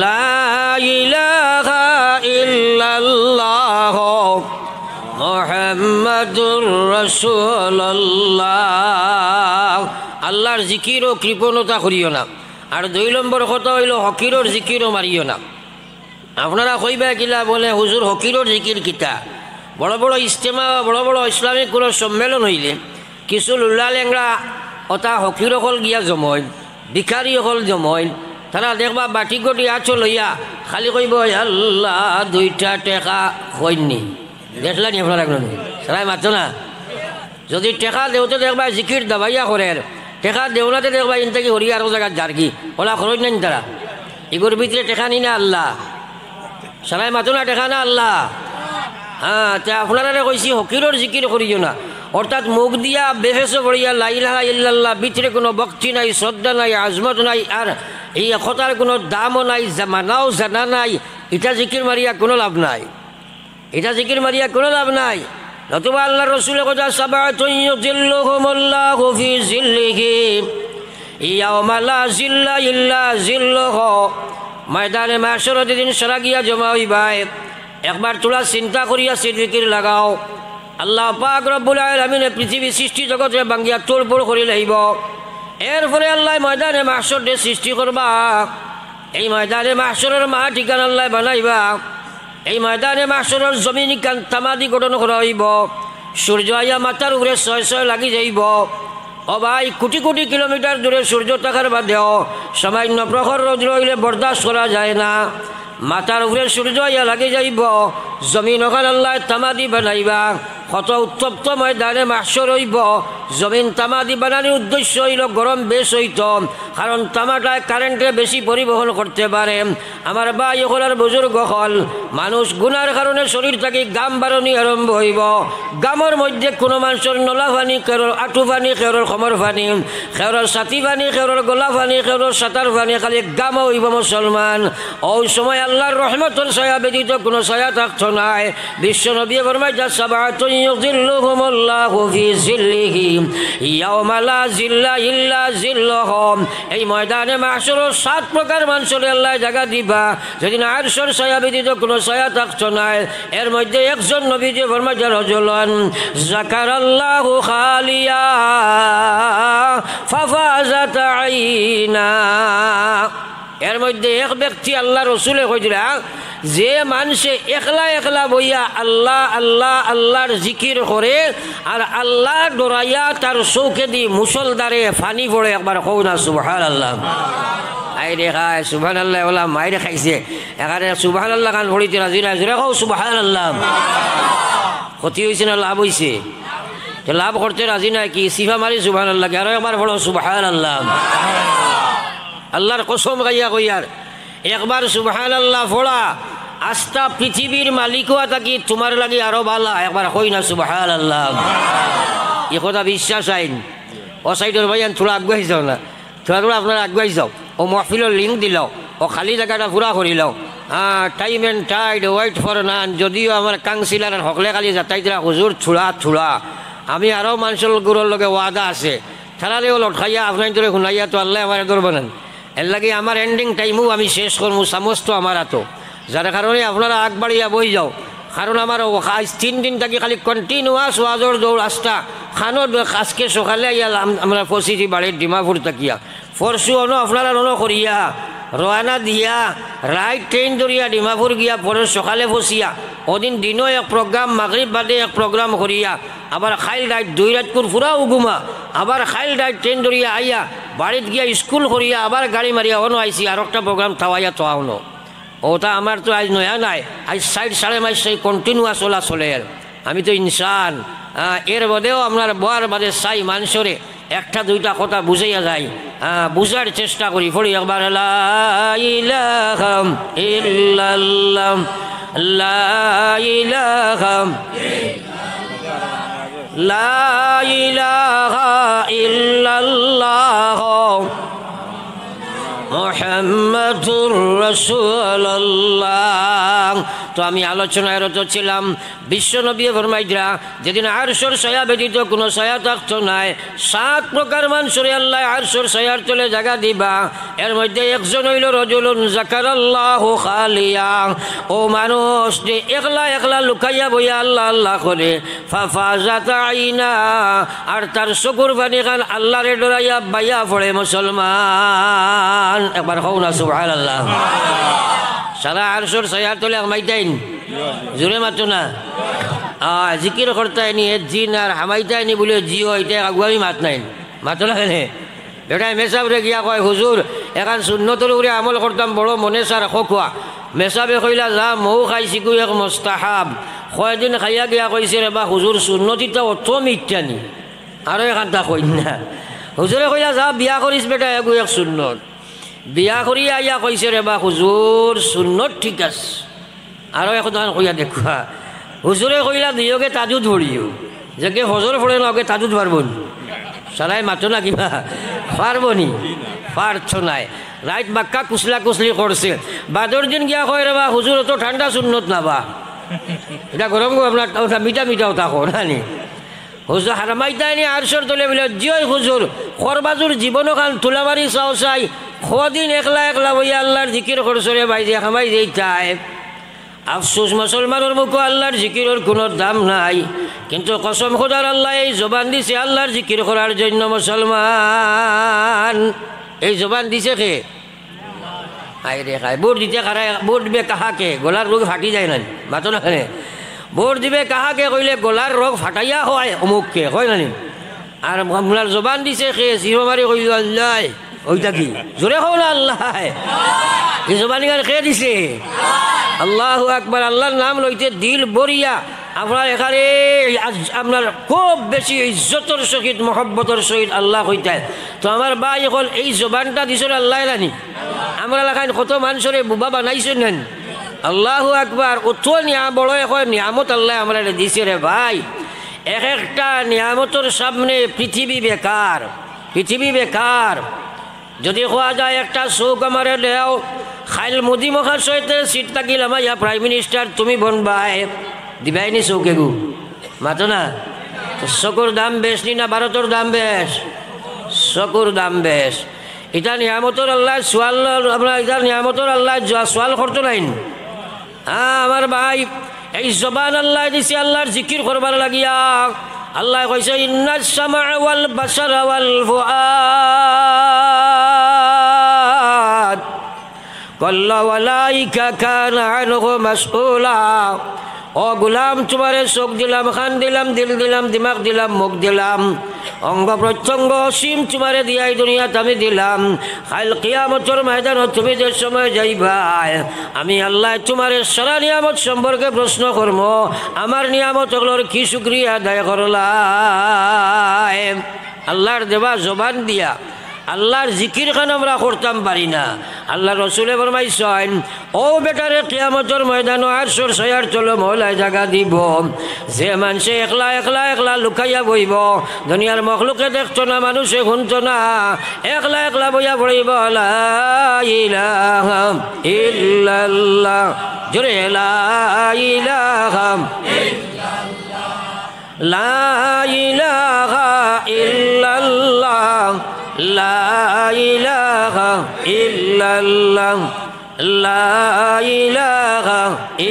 লা ইলাহা ইল্লাল্লাহ মুহাম্মাদুর রাসূলুল্লাহ। আল্লাহর জিকিরও কৃপণতা করিও না। আর 2 নম্বর কথা হইল হকিরর জিকিরও মারিও না। আপনারা কইবা কিলা বলে হুজুর হকিরর জিকির কিতা? বড় বড় ইজতেমা, বড় বড় ইসলামিক কোনো সম্মেলন হইলে কিছু লুলা লেংরা অতা হকির অকল গিয়া জমইন, ভিখারি অকল জমইন, তারা দেখবা বাটি গটি আছো লইয়া খালি কইব আল্লাহ 2টা টেকা হইনি। দেখলেন আপনারা সবাই মাতো না? যদি টেকা দেওতে দেখবা জিকির দাবাইয়া করে, টেকা দেওনাতে দেখবা ইন থেকে হরিয়া আরো জায়গা জার্গি ওলা খরচ নেন তারা, এগুলোর ভিতরে টেকা নি না আল্লাহ সারাই মাতো না দেখা না আল্লাহ। হ্যাঁ, তা আপনারা কইছি হকিরর জিকির করিও না, অর্থাৎ মুখ দিয়া বেফেসে পড়িয়া লা ইলাহা ইল্লাল্লাহ, ভিতরে কোনো ভক্তি নাই, শ্রদ্ধা নাই, আজমত নাই, আর এই কথার কোনো দামও নাই, মানাও জানা নাই, এটা জিকির মারিয়া কোনো লাভ নাই, এটা জিকির মারিয়া কোনো লাভ নাই। নতুবা আল্লাহ রসুলের কথা, সাবাতুন ইউযিল্লুহুমুল্লাহু ফি জিল্লিহি ইয়াওমা লা জিল্লা ইল্লা জিল্লুহু। ময়দানে মাহশর যেদিন সারা গিয়া জমা হইবাই, একবার তোলা চিন্তা করিয়া জিকির লাগাও। আল্লাহ পাক রব্বুল আলামিন পৃথিবী সৃষ্টি জগতে বাঙ্গিয়া তোড়ফোড় করে লাইব। এরপরে আল্লাহ ময়দানে মাহশর দিয়ে সৃষ্টি করবা। এই ময়দানে মাহশরের মা ঠিকানা আল্লাহ বানাইবা। এই ময়দানে মাহশরের জমিন তামাদি গঠন করা হইব। সূর্য আইয়া মাথার উপরে ছয় ছয় লাগি যাইব। ও ভাই, কোটি কোটি কিলোমিটার দূরে সূর্য থাকার বাদেও সামান্য প্রখর রৌদ্র হইলে বরদাস্ত করা যায় না। মাথার উপরে সূর্য আইয়া লাগি যাইব, জমিন ওখান আল্লাহ তামাদি বানাইবা। কত উত্তপ্ত ময়দানে মাহশর হইব। জমিন তামাদি বানানোর উদ্দেশ্য হইল গরম বেশ হইত, কারণ তামাটায় কারেন্টে বেশি পরিবহন করতে পারে। আমার ভাই হলার বুজুর্গ হল, মানুষ গুনার কারণে শরীর থেকে গাম বারণি আরম্ভ হইব। গামের মধ্যে কোনো মানুষের নলা পানি, কেউর আঁঠু পানি, কেউর খমর পানি, কেউর ছাতি পানি, কেউর গলা পানি, কেউর সাঁতার পানি, খালি গামও হইব মুসলমান। ওই সময় আল্লাহর রহমতের ছায়া ব্যতীত কোনো ছায়া থাকত নাই। বিশ্ব নবী ফরমাইয়া, সাবাতুন ইউযিল্লুহুমুল্লাহু ফি জিল্লিহি ইয়াওমা লা জিল্লা ইল্লা জিল্লুহু। এই ময়দানে মাহশর 7 প্রকার মানুষের আল্লাহ জায়গা দিবা, যেদিন আরশের ছায়া ব্যতীত কোনো ছায়া থাকত নাই। এর মধ্যে একজন নবীজি ফরমাইয়া, রাজুলান যাকারাল্লাহু খালিয়া ফাফাজাত আইনা। এর মধ্যে এক ব্যক্তি আল্লাহ রসুলে কইরা, যে মানুষে একলা একলা বইয়া আল্লাহ আল্লাহ আল্লাহর জিকির করে আর আল্লাহ ডরাইয়া তার চৌকে দি মুসলদারে ফানি পড়ে, একবার কও না সুবহানাল্লাহ। আইরে খায় সুবহানাল্লাহ, ওলা মাইরে খাইছে, এখানে সুবহানাল্লাহ গান পড়িতে রাজি নাই, জোরে কও সুবহানাল্লাহ। ক্ষতি হয়েছে না লাভ হয়েছে? লাভ করতে রাজি নাই কি? সিফা মারি সুবহানাল্লাহ, আরো একবার পড়ো সুবহানাল্লাহ। আল্লাহর কসম গাইয়া কইয়ার, একবার সুবহানাল্লাহ পড়া আস্থা পৃথিবীর মালিকও থাকি তোমার লাগি আরো ভালা, একবার কই না সুবহানাল্লাহ। এ কথা বিশ্বাস আইন। ও সাইডের ভাইয়ান থোড়া আগুয়াই যাও না, থোড়া থোড়া আপনারা আগুয়াই যাও। ও মহফিলের লিঙ্ক দিলাও, ও খালি জায়গাটা পুরা করিলাও। Time and tide wait for none. যদিও আমার কাউন্সিলার হকলে খালি যাতাইতরা হুজুর ছুড়া ছুড়া, আমি আরও মানুষের গুরুর লগে ওয়াদা আছে, তারারেও লটকাইয়া আপনার ধরে শুনাইয়া তো আল্লাহ আমার ধরবেন। এর লাগে আমার এন্ডিং টাইমও আমি শেষ করবো, সামস তো আমার হাতো, যার কারণে আপনারা আগবাড়িয়া বই যাও। কারণ আমার আজ 3 দিন থাকি খালি কন্টিনিউয়াস ওয়াজর দৌড় আস্তা খানোর। আজকে সকালে আইয়া আমরা পৌঁছেছি বাড়ির ডিমাপুর তাকিয়া, পরশু অনো আপনারা অনো করিয়া রওনা দিয়া রাইট ট্রেন ধরিয়া ডিমাপুর গিয়া পরে সকালে বসিয়া ওদিন দিনও এক প্রোগ্রাম, মাগরিব বাদে এক প্রোগ্রাম করিয়া আবার খাইল রাইট 2 রাত করে পুরা উগুমা, আবার খাইল রাইট ট্রেন ধরিয়া আইয়া বাড়িত গিয়া স্কুল করিয়া আবার গাড়ি মারিয়া অনো আইসি আর একটা প্রোগ্রাম থাওয়াইয়া তো আনো। ওটা আমার তো আজ নয়া নাই, আজ 60-60 মাস সেই কন্টিনিউয়াস ওলা চলে। আমি তো ইনসান, এর বাদেও আপনার বয়ার বাদে চাই মানুষরে 1-2টা কথা বুঝাইয়া যায়, বুঝার চেষ্টা করি। পড়ি একবার, লা ইলাহা ইল্লাল্লাহ লা ইলাহা লা ইলাহা ইল্লাল্লাহ মুহাম্মাদুর রাসূলুল্লাহ। তো আমি আলোচনায় রত ছিলাম, বিশ্বনবী ফরমাইরা যেদিন আরশের ছায়া ব্যতীত কোনো ছায়া থাকতো নাই, 7 প্রকার মানুষরে আল্লাহ আরশের ছায়ার তলে জায়গা দিবা। এর মধ্যে একজন হইল রাজুলুন যাকারাল্লাহু খালিয়া। ও মানুষ যে একলা একলা লুকাইয়া বইয়া আল্লাহ আল্লাহ করে, ফাফাজাত আইনা, আর তার চকুর পানি খান আল্লাহরে ডরাইয়া বাইয়া পড়ে মুসলমান। একবার হও না সুবহানাল্লাহ। সারা আরশের ছায়ার তলে মাইতাইন, জোরে মাতো না। জিকির করতাইনি জিন আর হামাইতাইনি বলে জিও, এটা আগুয়ামি মাত নাই, মাতো না কেনে বেটাই মেসাবরে গিয়া কয়, হুজুর এখন সুন্নতর উপরে আমল করতাম বড় মনে সার খোয়া। মেসাবে কইলা, যা মৌ খাইছি গো এক মুস্তাহাব। কয়দিন খাইয়া গিয়া কইছে রে বা হুজুর সুন্নতিটা অত মিথ্যানি, আরো এখানটা কই না। হুজুরে কইলা, যা বিয়া করিস বেটা এগু এক সুন্নত। বিয়া করি আইয়া কইছে রে বা হুজুর সুন্নত ঠিক আছে, আরও এখন কইয়া দেখা হুজুরে কইলা দিওকে তাজুদ ভরিও যে কে হজর ফোড়ে না ওকে তাজুদ পারবো নি সারাই মাতো না কিবা পারবো নি পারছ নাই রাইত বাক্কা কুসলা কুসলি করছে বাদর দিন গিয়া কয় রে বা হুজুর তো ঠান্ডা সুন্নত না বা এটা গরম আপনার মিঠা মিঠাও থাকো নানি হুজুর হারামাইতাই নি আরশর তলে বলে জিয় হুজুর খরবাজুর জীবনও খান তুলা মারি চাও চাই কদিন একলা একলা বইয়া আল্লাহর জিকির করছরে বাইরে খামাই যেইতাই আফসোস মুসলমানের মুখে আল্লাহর জিকিরের কোনো দাম নাই কিন্তু কসম খোদার আল্লাহ এই জবান দিছে আল্লাহর জিকির করার জন্য মুসলমান এই জবান দিছে কে আই রে খায় ভোট দিতে খারায় ভোট দিবে কাহাকে গলার রোগ ফাটি যায় না মাতো না ভোট দিবে কাহাকে কইলে গলার রোগ ফাটাইয়া হয় অমুককে হয় না আর আপনার জবান দিছে কে জিরোমারি কইল আল্লাহ ওইটা কি জোরে হও না আল্লাহ এই জবানি গান খেয়ে দিছে আল্লাহু আকবার আল্লাহর নাম লইতে দিল বরিয়া আপনার এখানে আপনার খুব বেশি ইজ্জতর সহিত মহব্বতর সহিত আল্লাহ কইতায় তো আমার ভাই এখন এই জবানটা দিছিল আল্লাহ জানি আমরা এলাকায় কত মানুষরে বুবা বানাইছেন নেন আল্লাহু আকবার অত বড় এখন নিয়ামত আল্লাহ আমরা দিছে রে ভাই এক একটা নিয়ামতর সামনে পৃথিবী বেকার পৃথিবী বেকার যদি কোয়া যায় একটা চৌক আমারে দেও খাইল মোদী মহাশয়তে সিট থাকিল আমার ইয়া প্রাইম মিনিস্টার তুমি বনবাই দিবাইনি চৌকে গু মাতো না চকুর দাম বেশ নি না ভারতের দাম বেশ চকুর দাম বেশ এটা নিয়ামতর আল্লাহ সোয়াল আপনার এটা নিয়ামতর আল্লাহ সোয়াল করতো নাই হ্যাঁ আমার ভাই এই জবান আল্লাহ দিছে আল্লাহর জিকির করবার লাগিয়া আল্লাহ কইছে ইন্নাস সামা ওয়াল বাসারা ওয়াল ফুআদ কাল্লা ওয়ালাইকা কানা আনহু মাসউলা ও গুলাম তোমারে চোখ দিলাম খান দিলাম দিল দিলাম দিমাগ দিলাম মুখ দিলাম অঙ্গ প্রত্যঙ্গ অসীম তোমারে দিয়াই দুনিয়াত আমি দিলাম কাল কিয়ামতের ময়দানত তুমি যে সময় যাইবাই আমি আল্লাহ তোমারে সারা নিয়ামত সম্পর্কে প্রশ্ন করব আমার নিয়ামতগুলোর কি শুকরিয়া আদায় করলাই আল্লাহর দেবা জবান দিয়া আল্লাহর জিকির খান আমরা করতাম পারি না আল্লাহ রসুলে ফরমাইছেন ও বেটারে কিয়ামতের ময়দান আরশের ছায়ার তলে মওলাই জায়গা দিব যে মানুষে একলা একলা একলা লুকাইয়া বইব দুনিয়ার মখলুকে দেখতো না মানুষে শুনতো না একলা একলা বইয়া পড়িব লা ইলাহা ইল্লাল্লাহ জোরে লা ইলাহা লা ইলাহা ইল্লাল্লাহ লা ইলাহা ইল্লাল্লাহ লা ইলাহা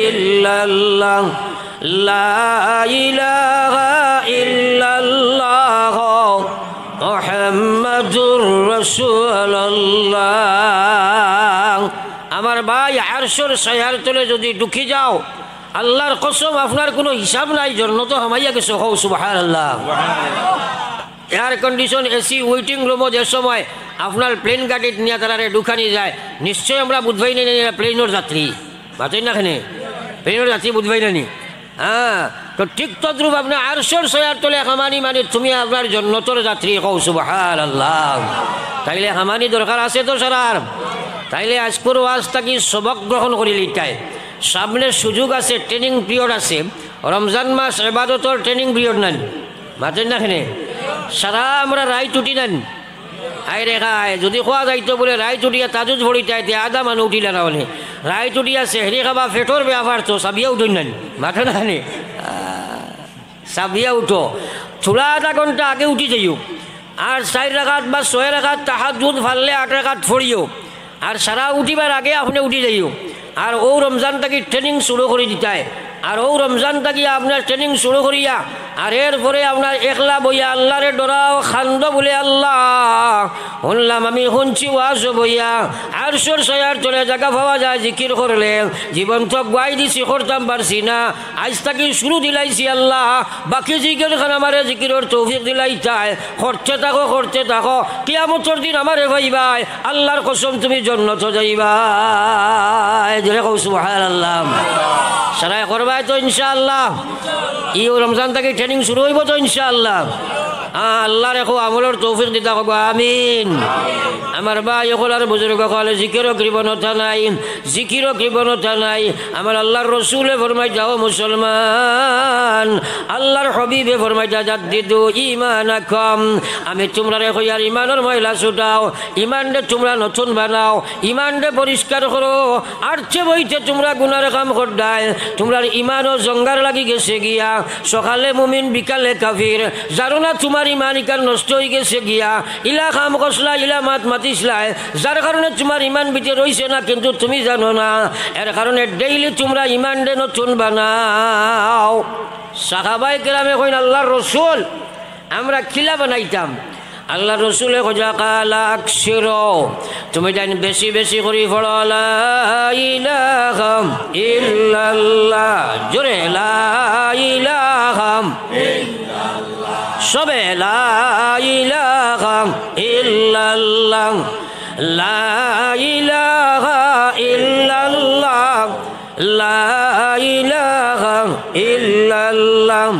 ইল্লাল্লাহ লা ইলাহা ইল্লাল্লাহ মুহাম্মাদুর রাসূলুল্লাহ আমার ভাই আরশের ছায়ার তলে যদি ঢুকে যাও আল্লাহর কসম আপনার কোনো হিসাব নাই জন্য তো হামাইয়া গেছে হও সুবহানাল্লাহ এয়ার কন্ডিশন এসি ওয়েটিং রুমও যে সময় আপনার প্লেন গাড়িত নিয়ে তারা ঢুকানি যায় নিশ্চয়ই আমরা বুঝবাই নি প্লেনের যাত্রী বাতই না খানে প্লেনের যাত্রী বুঝবাই নানি হ্যাঁ তো ঠিক তদ্রুপ আপনার আরশের ছায়ার তলে হামানি মানে তুমি আপনার জন্নতর যাত্রী হও সুবহানাল্লাহ তাইলে হামানি দরকার আছে তো সারার তাইলে আজকের ওয়াজ থাকি সবক গ্রহণ করিল ইটাই সামনে সুযোগ আছে ট্রেনিং পিরিয়ড আছে রমজান মাস ইবাদতর ট্রেনিং পিরিয়ড নেন মাতেন না খানে সারা আমরা রায় টুটি নেন আই রেখায় যদি খোয়া যাইতো বলে রায় টুটিয়া তাজুজ ভরি চাইতে আধা মানুষ উঠিলে না বলে রায় টুটিয়া সেহরি খাবা ফেটোর ব্যাপার তো সাবিয়া উঠুন নেন মাথা না খানে সাবিয়া উঠো চুলা আধা ঘন্টা আগে উঠি যাইও আর 4 রাকাত বা 6 রাকাত তাহাজ্জুদ ফাললে 8 রাকাত ফড়িও আর সারা উঠিবার আগে আপনি উঠি যাইও আর ও রমজান থাকি ট্রেনিং শুরু করে দিতায় আর ও রমজান থাকি আপনার ট্রেনিং শুরু করিয়া আর এরপরে আপনার একলা বইয়া আল্লাহরে ডরাও খান্দ বলে আল্লাহ শুনলাম আমি শুনছি ওয়াজ বইয়া আরশের ছায়ার তলে জায়গা পাওয়া যায় জিকির করলে জীবন তো গাই দিছি করতাম পারছি না আজ থাকি শুরু দিলাইছি আল্লাহ বাকি জিকির খান আমারে জিকিরের তৌফিক দিলাই চায় করতে থাকো কিয়ামতের দিন আমারে ভাইবাই আল্লাহর কসম তুমি জান্নাত যাইবাই জোরে কও সুবহানাল্লাহ সারাই করবাই তো ইনশাআল্লাহ ই রমজান থেকে ট্রেনিং শুরু হইব তো ইনশাআল্লাহ আল্লাহ রেখো আমলের তৌফিক দিতা কব আমিন। আমার ভাই হলার বুজুর্গ হলে জিকিরও কৃপণতা নাই, জিকিরও কৃপণতা নাই। আমার আল্লাহর রসুলে ফরমাই যাও মুসলমান, আল্লাহর হবিবে ফরমাই যা জাদ্দিদু ঈমানাকুম, আমি তোমরা রেখো আর ইমানের ময়লা ছুটাও, ইমানরে তোমরা নতুন বানাও, ইমানরে পরিষ্কার করো। আর চে বইতে তোমরা গুনার কাম করদায়, তোমরা ইমানও জঙ্গার লাগি গেছে গিয়া, সকালে মুমিন বিকালে কাফির। জানো না তোমার ইমান ইকার নষ্ট হয়ে গেছে গিয়া, ইলা কাম কসলা ইলা মাত মাতিসলায়, যার কারণে তোমার ইমান বিতে রইছে না, কিন্তু তুমি জানো না। এর কারণে ডেইলি তোমরা ইমান ডে নতুন বানাও। সাহাবাই কেরামে কইন আল্লাহর রসুল আমরা খিলা বানাইতাম। আল্লাহ রসুলে খোঁজা কালা আকশির, তুমি জানি বেশি বেশি করি পড়ো লা ইলাহা ইল্লাল্লাহ, জোরে লা ইলাহা ইল্লাল্লাহ, সবে লা ইলাহা ইল্লাল্লাহ, লা ইলাহা ইল্লাল্লাহ, লা ইলাহা ইল্লাল্লাহ,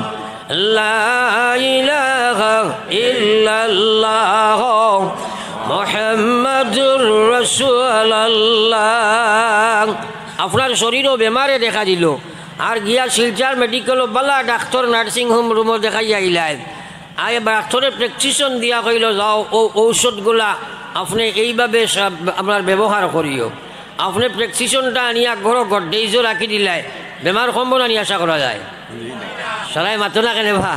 লা ইলাহা ইল্লাল্লাহ মুহাম্মাদুর রাসূলুল্লাহ। আপনার শরীরও বেমারে দেখা দিল, আর গিয়া শিলচর মেডিকেল বালা ডাক্তার নার্সিং হোম রুমও দেখাই আইলাই, আর ডাক্তারে প্রেসক্রিপশন দিয়া কইল যাও ও ঔষধগুলা আপনি এইভাবে আপনার ব্যবহার করিও। আপনি প্রেসক্রিপশনটা আনিয়া ঘর গড্ডেজও রাখি দিলাই, বেমার কমব না নিয়ে আশা করা যায়? সবাই মাথো না কেন ভা,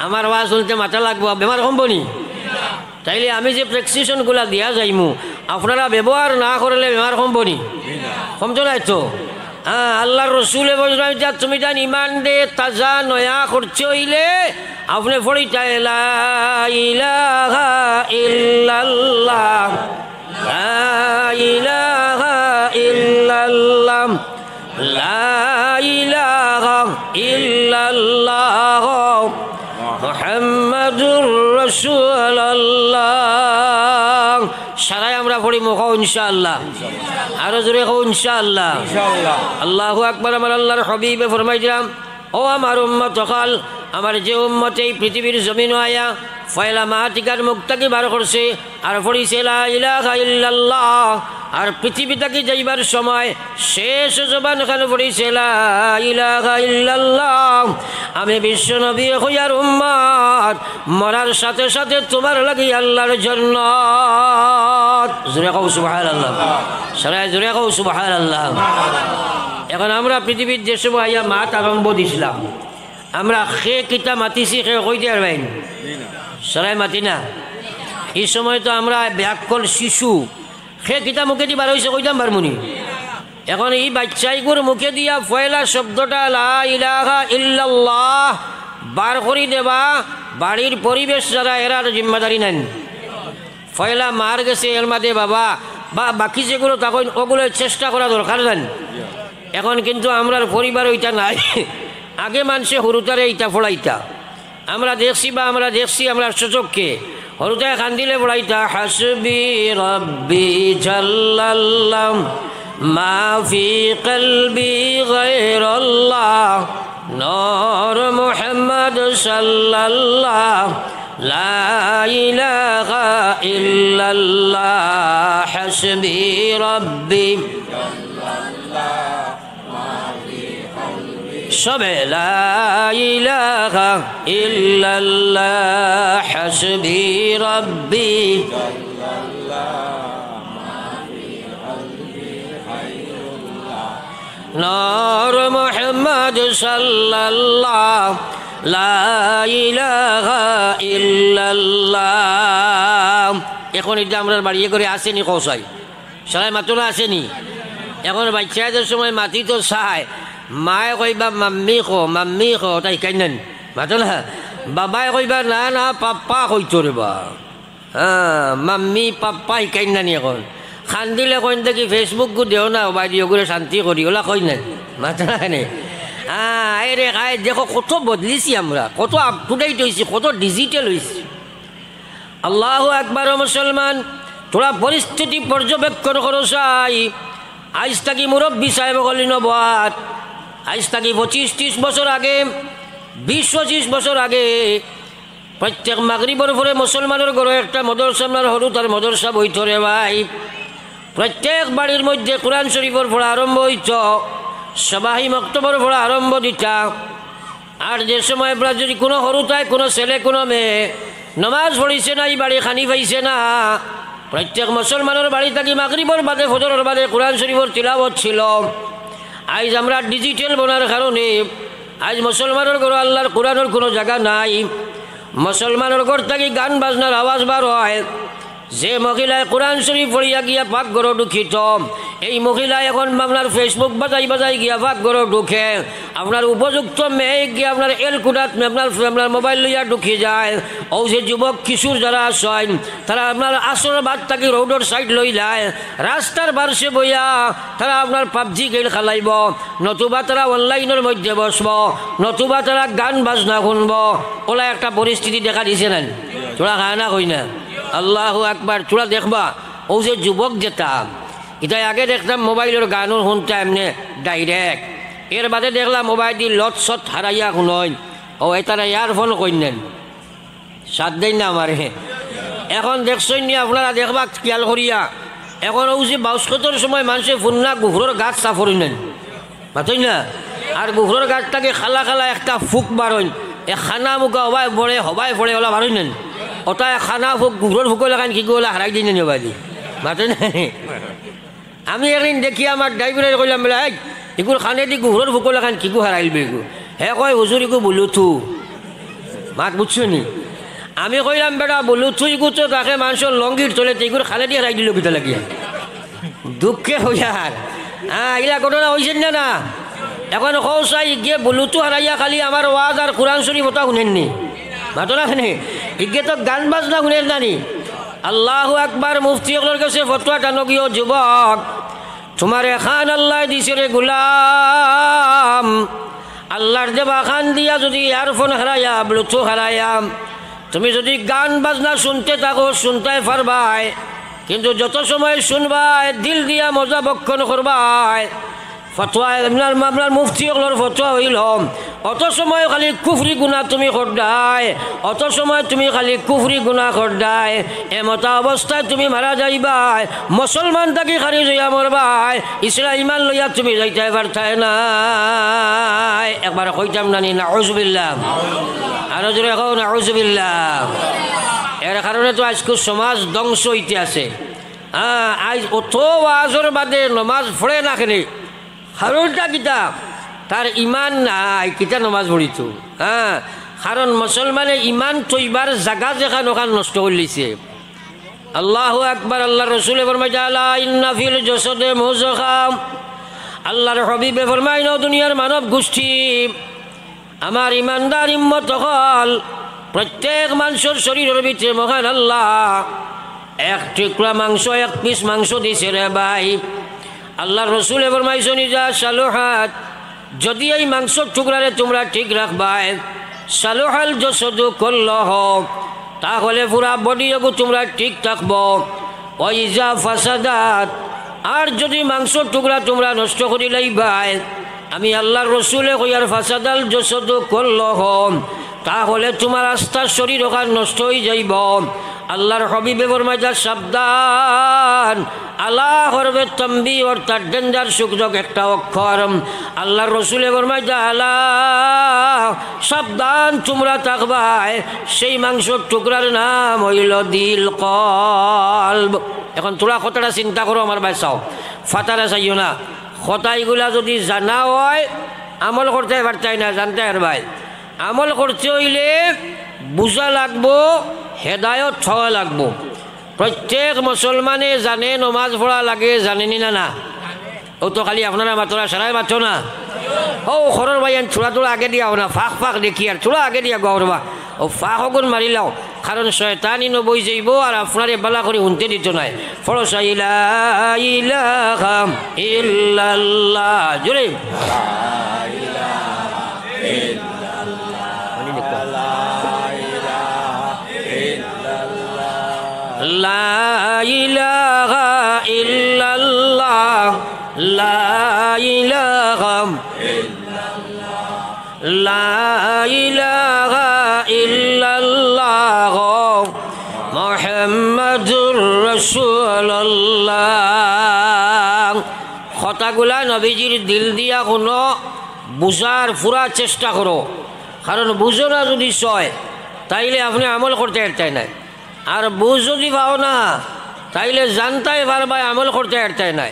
আমার ওয়াজ শুনতে মাথা লাগবো, বেমার কমবনি? তাইলে আমি যে প্রেসক্রিপশনগুলা দিয়া যাইমু, আপনারা ব্যবহার না করলে বেমার কমবনি? কমতো নাই তো। আল্লাহর রসুলে বললাম যা তুমি জান ইমান দে তাজা নয়া করছে হইলে আপনি পড়িটা লা ইলাহা ইল্লাল্লাহ, লা ইলাহা ইল্লাল্লাহ, লা ইলাহা ইল্লাল্লাহ মুহাম্মাদুর রাসূলুল্লাহ। সারাই আমরা পড়ি মুখ ইনশাআল্লাহ, আরো জোরে কও ইনশাআল্লাহ। আল্লাহু আকবার। আমার আল্লাহর হাবিবে ফরমাইলাম, ও আমার উম্মত কাল, আমার যে উম্মত এই পৃথিবীর জমিন আয়া ফয়লা মাটিকার মুক্তাকে বার করছে আর পড়িছে লা ইলাহা ইল্লাল্লাহ, আর পৃথিবী থেকে যাইবার সময় শেষ জবান খানে পড়িছে লা ইলাহা ইল্লাল্লাহ। আমি বিশ্ব নবী হইয়ার উম্মত, মরার সাথে সাথে তোমার লাগি আল্লাহর জান্নাত। জোরে কও সুবহানাল্লাহ, সবাই জোরে কও সুবহানাল্লাহ। এখন আমরা পৃথিবীর যে সময় আইয়া মাত আরম্ভ দিছিলাম, আমরা খে কিতা মাতিছি খে কই দিয়ার বাইন সরাই মাতি না। এই সময় তো আমরা ব্যাকল শিশু, খে কিতা মুখে দি বার হয়েছে কইতাম বারমুনি। এখন এই বাচ্চাইগুর মুখে দিয়া ফয়লা শব্দটা লা ইলাহা ইল্লাল্লাহ বার করি দেবা, বাড়ির পরিবেশ যারা এরার জিম্মাদারি নেন। ফয়লা মার গেছে এর মাঝে বাবা বা বাকি যেগুলো তখন ওগুলো চেষ্টা করা দরকার নেন। এখন কিন্তু আমরার পরিবার ওইটা নাই। আগে মানুষে হরুতারে ইটা ফোড়াইতা, আমরা দেখছি বা আমরা দেখছি আমরা সুযোগকে হরুতায় কান্দিলে ফোড়াইতা হাসবি রব্বি জাল্লাল্লাহ মা ফি কলবি গায়রুল্লাহ নূর মুহাম্মদ সাল্লাল্লাহ লা ইলাহা ইল্লাল্লাহ হাসবি রব্বি সবে লা ইলাহা ইল্লাল্লাহ হাসবি রব্বি নূর মুহাম্মদ সাল্লাল্লাহ লা ইলাহা ইল্লাল্লাহ। এখন এটা আমরা বাড়িয়ে করে আসেনি কৌশাই সবাই মাত্রা আসেনি। এখন বাচ্চাদের সময় মাতি তো চায়, মায়ে কইবা মাম্মি খো তাই কাইনেন মাতো না, বাবাই কইবা না না পাপ্পা কইতো রে বা, হ্যাঁ মাম্মি পাপ্পা শিকাই নানি। এখন খান্দিলে কইন দেখি ফেসবুক গু দেও না বাইদিও করে শান্তি করি ওলা কই নেন মাতো না কেনে। হ্যাঁ রে খাই দেখো কত বদলিছি আমরা, কত আপ টু ডেট হয়েছি, কত ডিজিটাল হয়েছি। আল্লাহু আকবার। মুসলমান তোরা পরিস্থিতি পর্যবেক্ষণ করো চাই। আজ থাকি মুরব্বী সাহেব গলি নবাত, আজ থাকি 25-30 বছর আগে, 20-25 বছর আগে প্রত্যেক মাগরিবর পরে মুসলমানের ঘরে একটা মদরসা আপনার হরু তার মদরসা বইতরে ভাই প্রত্যেক বাড়ির মধ্যে কোরআন শরীফের পড়া আরম্ভ হইত সবাই মক্তবর পড়া আরম্ভ দিতা আর যে সময় আপনার যদি কোনো হরু তাই কোনো ছেলে কোনো মেয়ে নমাজ পড়িছে না এই বাড়ি খানি পাইছে না প্রত্যেক মুসলমানের বাড়ি থাকি মাগরিবর বাদে ফজরের বাদে কোরআন শরীফের তিলাওয়াত ছিল। আজ আমরা ডিজিটাল বনার কারণে আজ মুসলমানের ঘর আল্লাহর কোরআনের কোনো জায়গা নাই। মুসলমানের ঘর থাকি গান বাজনার আওয়াজ বার হয়। যে মহিলায় কোরআন শরীফ পড়িয়া গিয়া পাক ঘর ঢুকিত এই মহিলা এখন আপনার ফেসবুক বাজাই বাজাই গিয়া পাক ঘর ঢুকে আপনার উপযুক্ত মেয়ে গিয়ে আপনার এলকুটাত আপনার মোবাইল লইয়া ঢুকি যায়। ও যে যুবক কিশোর যারা আসেন তারা আপনার আসর বাদ থাকি রোডের সাইড লই যায় রাস্তার পার্শ্বে বইয়া তারা আপনার পাবজি গেল খেলাইব নতুবা তারা অনলাইনের মধ্যে বসব নতুবা তারা গান বাজনা শুনব। ওলা একটা পরিস্থিতি দেখা দিছে না তোরা খায় না কই না আল্লাহু আকবার। তোরা দেখবা ও যে যুবক যেটা এটা আগে দেখতাম মোবাইলের গানও শুনতাম এমনি ডাইরেক্ট এর বাদে দেখলাম মোবাইল দিয়ে লত সত হারাইয়া শুনই ও তারা ইয়ারফোন কইনেন সাত দেন না আমার এখন দেখছেন নি আপনারা দেখবা খেয়াল করিয়া এখন ও যে বাউস্কতর সময় মানুষের ফুন্না গুহরের গাছ সাফরি নেন মাতই না আর গুহরের গাছটাকে খালা খালা একটা ফুক বারইন এ খানা মুখা হবাই পড়ে ওলা বারই নেন ওটা খানা ফুক গুহরের ফুক লাগান কি ওলা হারাই দিন নেবাদি মাতই না। আমি একদিন দেখি আমার ড্রাইভারে কইলাম বলে এগুলো খানে দি গুহরের ফুক লাগান কি হারাইলবে এগু হে কয় হুজুর এগু বলুথু মাত বুঝছো নি। আমি কইলাম বেটা বলুথু এগু তো তাকে মানুষের লঙ্গির চলে এগুলো খালে দিয়ে হারাই দিল কিতা লাগিয়া দুঃখে হইয়ার এগুলা ঘটনা হয়েছেন না না। এখন কৌসাই গিয়ে বলুথু হারাইয়া খালি আমার ওয়াজ আর কোরআন শরীফ ওটা শুনেননি মাতো না খানে ইগে তো গান বাজনা শুনেন নানি। আল্লাহু আকবার মুফতি ওগুলোর কাছে ফতোয়া টানগীয় যুবক তোমার এখান আল্লাহ দিছে রে গুলাম আল্লাহর দেবা খান দিয়া যদি ইয়ারফোন হারাইয়া ব্লুটুথ হারাইয়া তুমি যদি গান বাজনা শুনতে থাকো শুনতে পারবাই কিন্তু যত সময় শুনবাই দিল দিয়া মজা বক্ষণ করবাই ফতোয়া আপনার মুফতি ওগুলোর ফতোয়া হইল অত সময় খালি কুফরি গুণা তুমি করদাই অত সময় তুমি খালি কুফরি গুণা করদাই এমতা অবস্থায় তুমি মারা যাইবাই মুসলমান তাকে খালি যাইয়া মরবাই ইসলাম ইমান লইয়া তুমি যাইতে পারতাই না। একবার কইতাম নানি নাউজুবিল্লাহ আরো জোরে এখন নাউজুবিল্লাহ। এর কারণে তো আজকে সমাজ ধ্বংস হইতে আছে। আজ অত ওয়াজের বাদে নমাজ পড়ে না কেন কারণটা কিতা তার ইমান নাই কিতা নমাজ পড়িত কারণ মুসলমানে ইমান তৈবার জাগা যেখান ওখান নষ্ট করে লিছে। আল্লাহু আকবার আল্লাহ রসুলে ফরমাইছে আলা ইন্না ফিল জাসাদে মুযগা আল্লাহর হাবিবে ফরমাইন দুনিয়ার মানব গোষ্ঠী আমার ইমানদার ইম্মত হল প্রত্যেক মানুষের শরীরের ভিতরে মহান আল্লাহ এক টুকরা মাংস এক পিস মাংস দিছে রে ভাই। আল্লাহ রসুলে ফরমাইছেন যা সালুহাত যদি এই মাংসর টুকরারে তোমরা ঠিক রাখবাই সালুহাল জসদু কল্লহ তাহলে পুরা বডিও তোমরা ঠিক থাকবো। ওই যা ফাসাদাত আর যদি মাংসর টুকরা তোমরা নষ্ট করে লাইবাই আমি আল্লাহর রসুলে কইয়ার ফাসাদাল জসদু কল্লহ তাহলে তোমার আস্থার শরীর ওখান নষ্ট হয়ে যাইব। আল্লাহর হাবিবে ফরমাইছে সাবধান আলা হরবে তম্বি অর্থাৎ ডেঞ্জার সূচক একটা অক্ষর। আল্লাহর রসুলে ফরমাইছে আলা সাবধান তোমরা থাকবাই সেই মাংসর টুকরার নাম হইল দিল কলব। এখন তোরা কথাটা চিন্তা করো আমার ভাই চাও ফাতারা চাইও না কথা এগুলা যদি জানা হয় আমল করতে পারতাই না জানতে আর ভাই আমল করতে হইলে বুঝা লাগবো হেদায়ত হওয়া লাগবো। প্রত্যেক মুসলমানে জানে নমাজ পড়া লাগে জানেনি না না ও তো খালি আপনারা মাতরা সারাই মাত্র না ও ঘরের ভাইয়ান ছোড়া তোলা আগে দিয়াও না ফাঁক ফাঁক দেখি আর ছোড়া আগে দিয়া গৌরবা ও ফাঁক অগুন মারিলাও কারণ শয়তানি নবই যাইব আর আপনারে বালা করে শুনতে দিত নাই। ফরসা ইলাহা ইল্লাল্লাহ জোরে লা ইলাহা ইল্লাল্লাহ লা ইলাহা ইল্লাল্লাহ লা ইলাহা ইল্লাল্লাহ রাসূলুল্লাহ। কথাগুলা নবীজির দিল দিয়া কোনো বুঝার পুরা চেষ্টা করো, কারণ বুঝো না যদি সয় তাইলে আপনি আমল করতে পারতেন না, আর বুঝ যদি পাও না তাইলে জানতাই পারবা আমল করতে পারতেন না।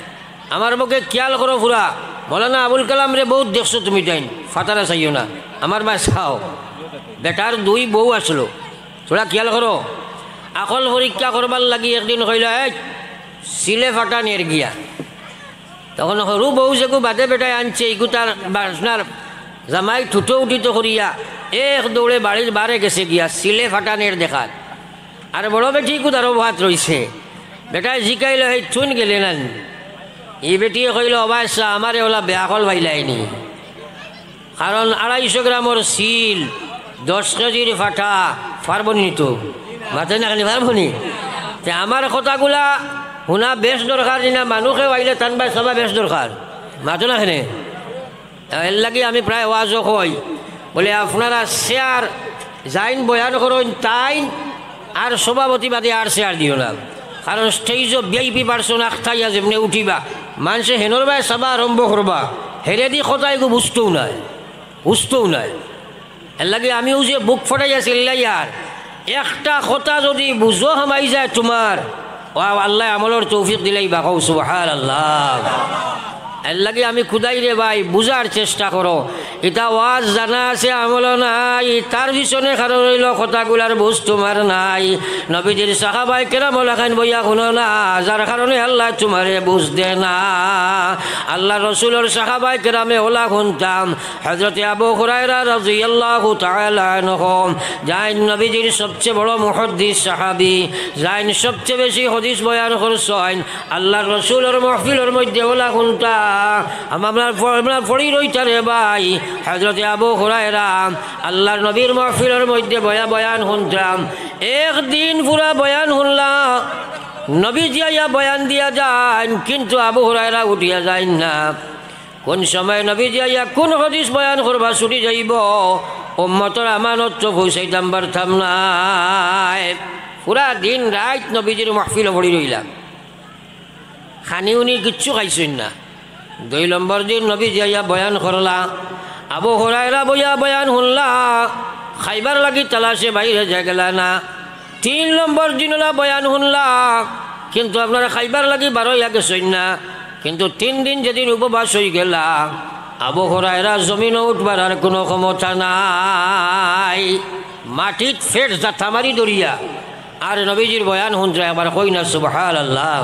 আমার মুখে খেয়াল করো পুরা, মৌলানা আবুল কালাম রে বহুত দেখছো তুমি তাই, ফাতারা চাইও না, আমার বা চাও। বেটার 2 বউ আসলো, থোড়া খেয়াল করো। আকল পরীক্ষা করবার লাগি একদিন কইল সিলে ফাটা নিয়ে গিয়া, তখন সরু বউ যেগু বাদে বেটায় আনছে ইগু তার বাসনার জামাই ঠুটো উঠিত করিয়া এক দৌড়ে বাড়ির বারে গেছে গিয়া সিলে ফাটা নিয়ে দেখাত। আর বড় বেটি ইগু তারও ভাত রয়েছে, বেটায় জিকাইল সেই থুন গেলে না। এই বেটিয়ে কইল অবাইসা আমারে ওলা বেয়াকল ভাইলাইনি, কারণ 250 গ্রামর সিল 10 কেজির ফাটা পারবনি তো মাথায় না খানি পারবনি। আমার কথাগুলা শুনা বেশ দরকার না, মানুষে আইলে টানবাই সবা বেশ দরকার মাথো না খানে। এর লাগে আমি প্রায় ওয়াজও কই বলে আপনারা শেয়ার যাইন বয়ান করুন তাই, আর সভাপতিবাদী আর শেয়ার দিও না, কারণ স্টেজ ভিআইপি পার্সন আখতাইয়া যেমনি উঠিবা মানুষে হেনর বাই চাবা আরম্ভ করবা, হেরে দি কথা এগু বুঝতেও নাই। এর লাগে আমিও যে বুক ফটাই আছিল ইয়ার একটা কথা যদি বুঝো হামাই যায় তোমার, ও আল্লাহ আমলের তৌফিক দিলেই বাকৌ সুবহানাল্লাহ। এর লাগে আমি খুদাই রে ভাই বুঝার চেষ্টা করো, এটা ওয়াজ জানা আছে আমল নাই, তার পিছনে কারণ রইল কথাগুলার বুঝ তোমার নাই। নবীজির সাহাবায়ে কেরাম ওলাখান বইয়া শুনো না, যার কারণে আল্লাহ তোমারে বুঝ দে না। আল্লাহ রসুলের সাহাবায়ে কেরামে ওলা শুনতাম, হযরতে আবু হুরায়রা রাদিয়াল্লাহু তাআলা আনহু যাইন নবীজির সবচেয়ে বড় মুহাদ্দিস সাহাবী, যাইন সবচেয়ে বেশি হাদিস বয়ান করছেন। আল্লাহ রসুলের মাহফিলের মধ্যে ওলা শুনতাম, আমরা পড়ি রইতা রে ভাই হযরতে আবু হুরায়রা আল্লাহর নবীর মাহফিলের মধ্যে বয়ান শুনতাম। একদিন পুরা বয়ান শুনলাম, নবী জিয়া বয়ান দিয়া যান, কিন্তু আবু হুরায়রা উঠিয়া যায় না। কোন সময় নবী জিয়া কোন হাদিস বয়ান করবা ছুটি যাইব, উম্মতের আমানত তো পৌঁছাইতাম পারতাম নাই। পুরা দিন রাত নবীজির মাহফিল পড়ি রইলাম, খানি উনি কিচ্ছু খাইছেন না। 2 নম্বর দিন নবী জিয়া বয়ান করলা, আবু হুরায়রা বয়ান শুনলা, খাইবার লাগি তালাশে বাইরে যা গেলা না। 3 নম্বর দিন বয়ান শুনলা, কিন্তু আপনারা খাইবার লাগি 12 গেছেন না, কিন্তু 3 দিন যেদিন উপবাস হয়ে গেলা, আবু হুরায়রা জমিনও উঠবার আর কোনো ক্ষমতা নাই, মাটিত ফেট জাথা মারি দরিয়া আর নবীজির বয়ান শুনছে। আবার কই না সুবহানাল্লাহ।